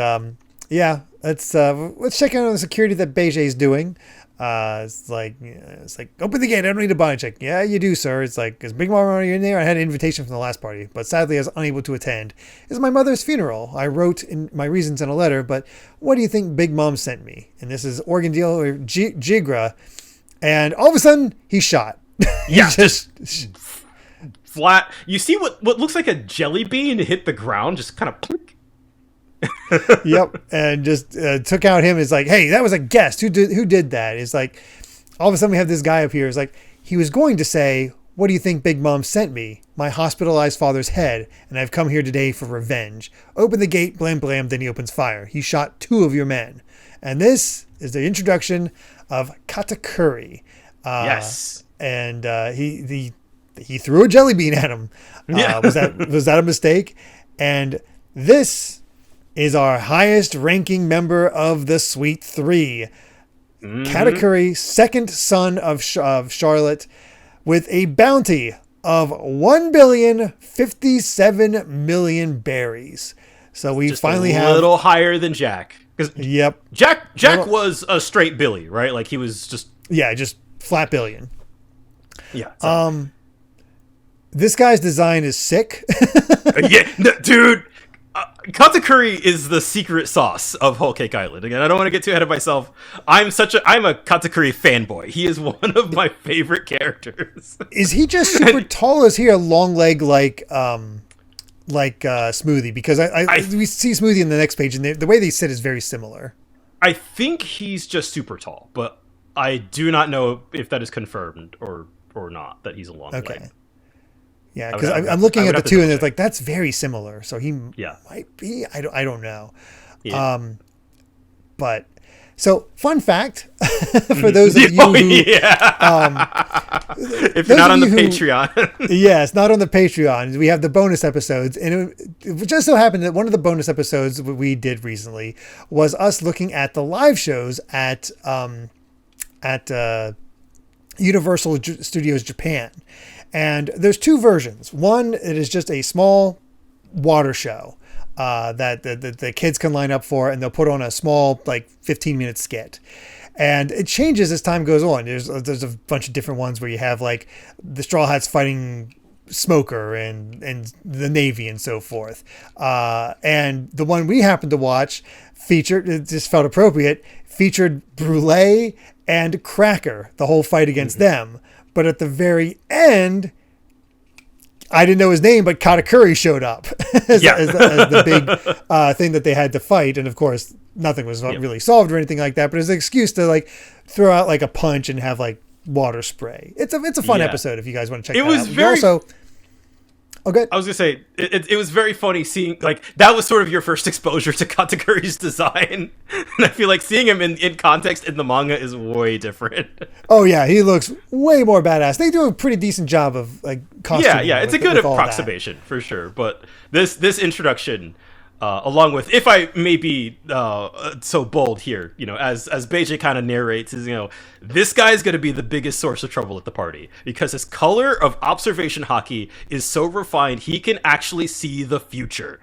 yeah, let's check out on the security that Beijé's doing. It's like open the gate. I don't need a body check. Yeah, you do, sir. It's like, is Big Mom already in there? I had an invitation from the last party, but sadly I was unable to attend. It's my mother's funeral. I wrote in my reasons in a letter, but what do you think Big Mom sent me? And this is Organ Deal or Jigra, and all of a sudden he's shot. Yeah, just flat. You see what looks like a jelly bean hit the ground, just kind of. Yep, and just took out him. It's like, hey, that was a guest. Who did that? It's like, all of a sudden we have this guy up here. It's like, he was going to say, what do you think Big Mom sent me? My hospitalized father's head, and I've come here today for revenge. Open the gate, blam, blam, then he opens fire. He shot 2 of your men. And this is the introduction of Katakuri. Yes. And he threw a jelly bean at him. Was that a mistake? And this is our highest ranking member of the Sweet Three. Katakuri, second son of Charlotte, with a bounty of 1,057,000,000 berries. So we just finally have a little higher than Jack. Yep. Jack was a straight Billy, right? Like he was just flat billion. Yeah. This guy's design is sick. Dude. Katakuri is the secret sauce of Whole Cake Island. Again, I don't want to get too ahead of myself. I'm a Katakuri fanboy. He is one of my favorite characters. Is he just super tall? Or is he a long leg like Smoothie? Because we see Smoothie in the next page, and the way they sit is very similar. I think he's just super tall, but I do not know if that is confirmed or not that he's a long leg. Yeah, because I'm looking at the two, and it's like, that's very similar. So he might be. I don't know. Yeah. But So, fun fact for those of you who, if you're not on the Patreon, yes, not on the Patreon, we have the bonus episodes, and it just so happened that one of the bonus episodes we did recently was us looking at the live shows at Universal Studios Japan, and there's two versions. One, it is just a small water show. That the kids can line up for, and they'll put on a small, like 15-minute skit. And it changes as time goes on. There's a bunch of different ones where you have like the Straw Hats fighting Smoker and the Navy and so forth. And the one we happened to watch featured, it just felt appropriate, featured Brûlé and Cracker, the whole fight against them. But at the very end, I didn't know his name, but Katakuri showed up as the big thing that they had to fight. And of course, nothing was really solved or anything like that, but it was an excuse to like throw out like a punch and have like water spray. It's a fun episode if you guys want to check it out. It was very... Okay. I was gonna say it was very funny seeing like that was sort of your first exposure to Katakuri's design, and I feel like seeing him in context in the manga is way different. Oh yeah, he looks way more badass. They do a pretty decent job of like costuming. Yeah, it's a good approximation for sure. But this introduction, along with, if I may be so bold here, as Beijing kind of narrates, is this guy's going to be the biggest source of trouble at the party because his color of observation hockey is so refined he can actually see the future.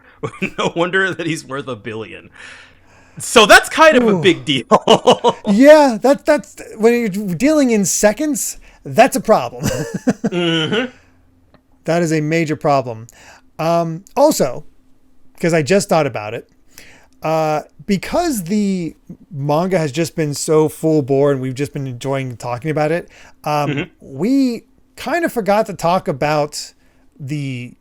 No wonder that he's worth $1 billion. So that's kind of a big deal. Yeah, that's when you're dealing in seconds, that's a problem. That is a major problem. Also, because I just thought about it, because the manga has just been so full bore and we've just been enjoying talking about it, we kind of forgot to talk about the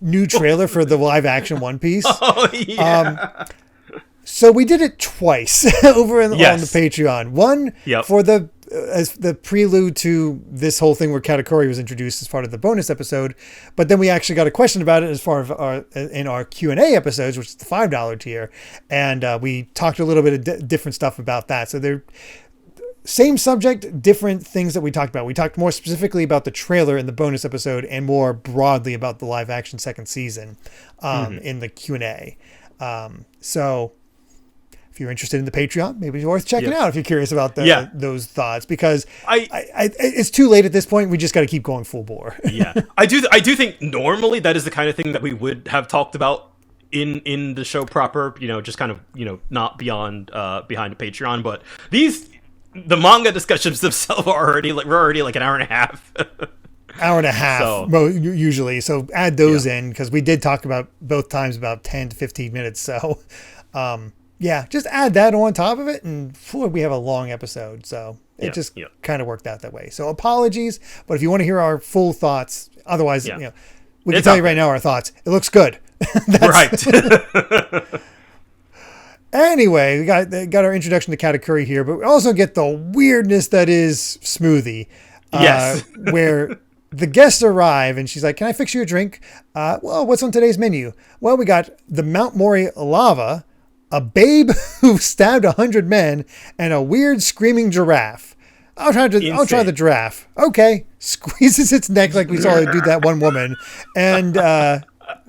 new trailer for the live action One Piece. Oh, yeah. So we did it twice over on the Patreon. One for as the prelude to this whole thing where Katakuri was introduced as part of the bonus episode, but then we actually got a question about it as far as in our Q&A episodes, which is the $5 tier, and we talked a little bit of different stuff about that. So they're same subject, different things that we talked about. We talked more specifically about the trailer in the bonus episode and more broadly about the live action second season in the Q&A. So if you're interested in the Patreon, maybe it's worth checking out if you're curious about those thoughts, because it's too late at this point. We just got to keep going full bore. I do think normally that is the kind of thing that we would have talked about in the show proper, just kind of, not behind a Patreon, but the manga discussions themselves are already we're already like an hour and a half. Usually. So add those in, because we did talk about both times about 10 to 15 minutes. So, just add that on top of it, and we have a long episode. So it just kind of worked out that way. So apologies, but if you want to hear our full thoughts, otherwise, we can tell you right now our thoughts. It looks good. Right. Anyway, we got our introduction to Katakuri here, but we also get the weirdness that is Smoothie. Where the guests arrive, and she's like, "Can I fix you a drink?" Well, what's on today's menu? Well, we got the Mount Mori lava, a babe who stabbed 100 men, and a weird screaming giraffe. I'll try the giraffe. Okay. Squeezes its neck like we saw her do that one woman, and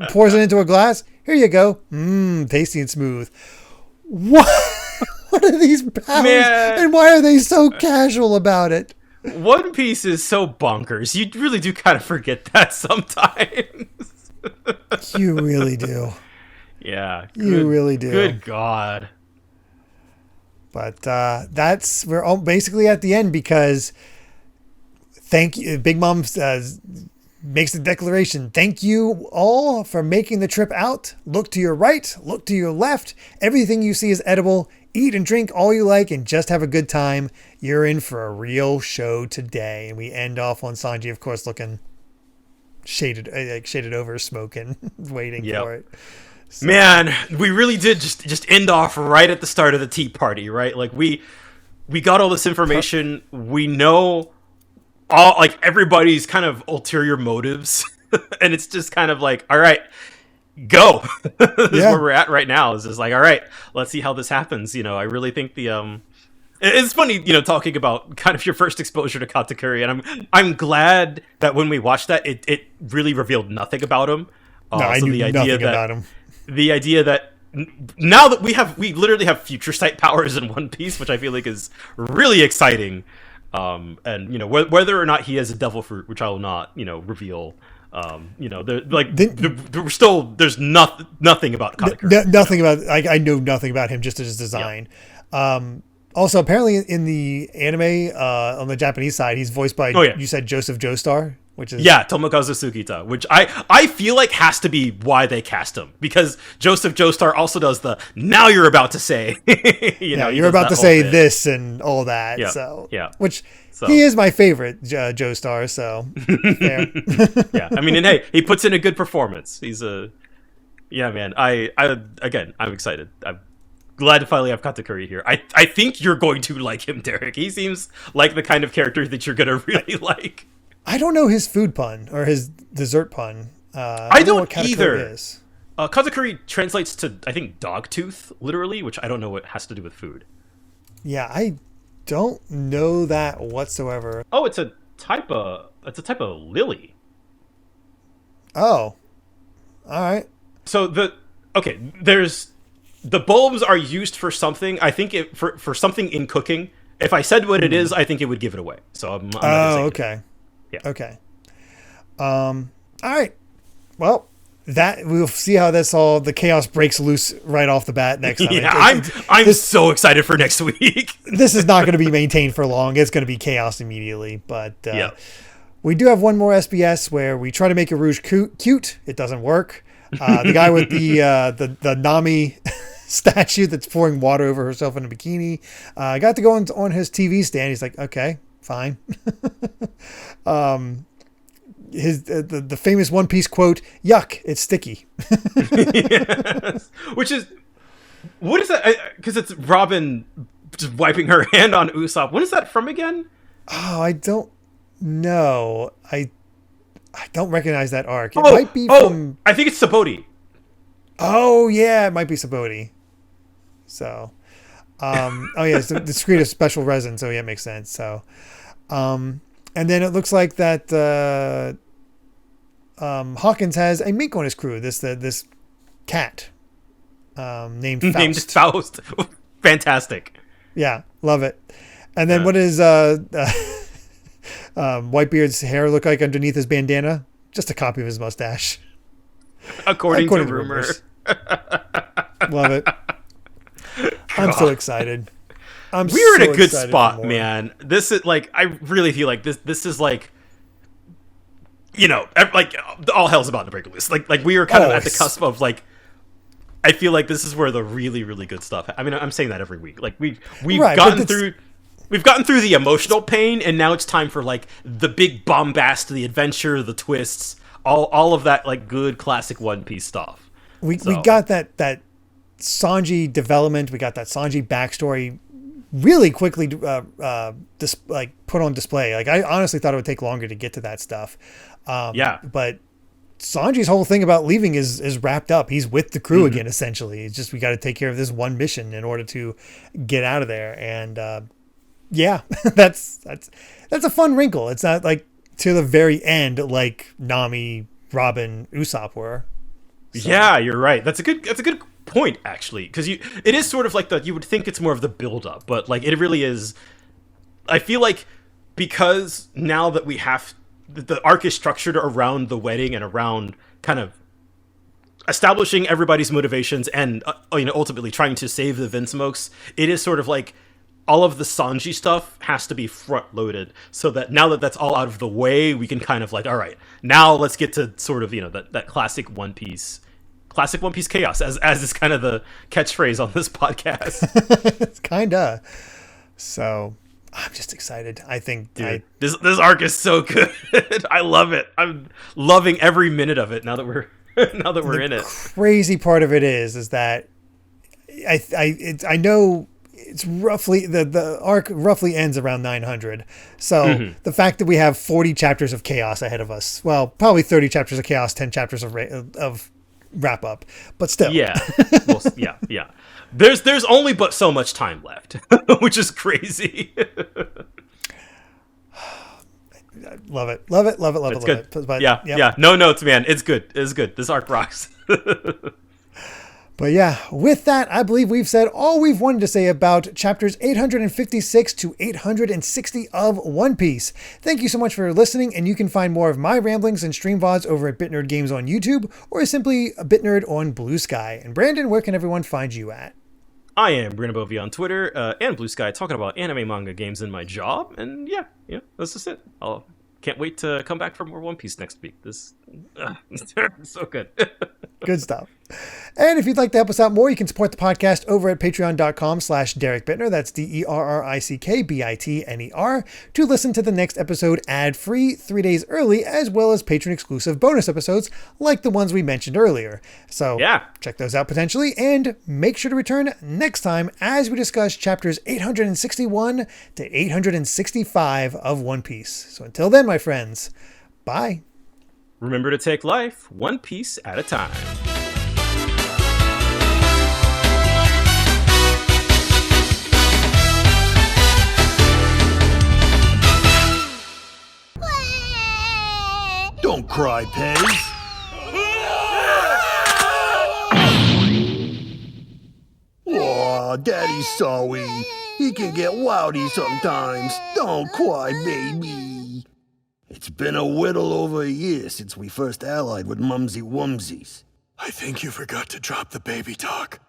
pours it into a glass. Here you go. Tasty and smooth. What are these powers? Man. And why are they so casual about it? One Piece is so bonkers. You really do kind of forget that sometimes. You really do. Yeah. You really do. Good God. But we're basically at the end, because thank you. Big Mom makes the declaration. Thank you all for making the trip out. Look to your right. Look to your left. Everything you see is edible. Eat and drink all you like and just have a good time. You're in for a real show today. And we end off on Sanji, of course, looking shaded over, smoking, waiting for it. So. Man, we really did just end off right at the start of the tea party, right? Like we got all this information. We know all, like, everybody's kind of ulterior motives. And it's just kind of like, all right, go. This is where we're at right now. Is just like, all right, let's see how this happens. I really think it's funny, talking about kind of your first exposure to Katakuri, and I'm glad that when we watched that, it really revealed nothing about him. I knew nothing about him. The idea that now that we literally have future sight powers in One Piece, which I feel like is really exciting. And whether or not he has a devil fruit, which I will not reveal. There's nothing about Katakuri. Nothing about. I know nothing about him, just his design. Yeah. Also, apparently in the anime, on the Japanese side, he's voiced by you said Joseph Joestar, which is Tomokazu Sugita, which I feel like has to be why they cast him, because Joseph Joestar also does the now you're about to say you're about to say this and all that. He is my favorite Joestar, so fair. I mean, and hey, he puts in a good performance. He's I'm excited. I'm glad to finally have Katakuri here. I think you're going to like him, Derrick. He seems like the kind of character that you're gonna really like. I don't know his food pun or his dessert pun. I don't know what either. Is. Katakuri translates to, I think, dog tooth, literally, which I don't know what has to do with food. Yeah, I don't know that whatsoever. Oh, it's a type of lily. Oh, all right. So there's the bulbs are used for something. I think for something in cooking. If I said what it is, I think it would give it away. So I'm not gonna say okay. It. Yeah. Okay. All right. Well, we'll see how the chaos breaks loose right off the bat next time. Yeah, I'm so excited for next week. This is not going to be maintained for long. It's going to be chaos immediately. But we do have one more SPS where we try to make a Rouge cute. It doesn't work. The guy with the Nami statue that's pouring water over herself in a bikini got to go on his TV stand. He's like, okay, fine. The famous One Piece quote, "Yuck, it's sticky." Yes. Which is, what is that? Because it's Robin just wiping her hand on Usopp. What is that from again? Oh, I don't know. I don't recognize that arc. It might be from. I think it's Sabaody. Oh yeah, it might be Sabaody. So, it's the discrete special resin. So yeah, it makes sense. So, and then it looks like that Hawkins has a mink on his crew. This cat named Faust. Named Faust. Fantastic. Yeah, love it. And then what does Whitebeard's hair look like underneath his bandana? Just a copy of his mustache. According to rumor. Love it. I'm so excited. We're in a good spot, man. This is like, I really feel like this is like, like all hell's about to break loose. Like we are kind of at the cusp of like, I feel like this is where the really, really good stuff. I mean, I'm saying that every week. Like we've gotten through the emotional pain, and now it's time for like the big bombast, the adventure, the twists, all of that like good classic One Piece stuff. We got that Sanji development. We got that Sanji backstory really quickly put on display. Like I honestly thought it would take longer to get to that stuff. But Sanji's whole thing about leaving is wrapped up. He's with the crew again, essentially. It's just we got to take care of this one mission in order to get out of there. And that's a fun wrinkle. It's not like to the very end like Nami, Robin, Usopp were. So. Yeah, you're right. That's a good point, actually, because it is sort of like you would think it's more of the build up, but like it really is. I feel like because now that we have the arc is structured around the wedding and around kind of establishing everybody's motivations and ultimately trying to save the Vinsmokes, it is sort of like all of the Sanji stuff has to be front loaded so that now that that's all out of the way, we can kind of like, all right, now let's get to sort of that classic One Piece chaos, as is kind of the catchphrase on this podcast. It's kinda. So I'm just excited. I think this arc is so good. I love it. I'm loving every minute of it now that we're in it. Crazy part of it is that I know it's roughly the arc roughly ends around 900. So the fact that we have 40 chapters of chaos ahead of us, well, probably 30 chapters of chaos, 10 chapters of wrap up, but still. Yeah. Well, yeah. There's only but so much time left, which is crazy. Love it. It's good. But, yeah. No notes, man. It's good. This arc rocks. But yeah, with that, I believe we've said all we've wanted to say about chapters 856 to 860 of One Piece. Thank you so much for listening, and you can find more of my ramblings and stream VODs over at BitNerd Games on YouTube, or simply BitNerd on BlueSky. And Brandon, where can everyone find you at? I am Brandon Bovia on Twitter and BlueSky, talking about anime, manga, games, and my job. And yeah, that's just it. Can't wait to come back for more One Piece next week. This so good. Good stuff. And if you'd like to help us out more, you can support the podcast over at patreon.com/Derrick Bittner. That's DerrickBitner to listen to the next episode ad-free 3 days early, as well as patron-exclusive bonus episodes like the ones we mentioned earlier. So check those out potentially, and make sure to return next time as we discuss chapters 861 to 865 of One Piece. So until then, my friends, bye. Remember to take life one piece at a time. Don't cry, Pez. Aw, Daddy's sorry. He can get wowdy sometimes. Don't cry, baby. It's been a whittle over a year since we first allied with Mumsy Wumsies. I think you forgot to drop the baby talk.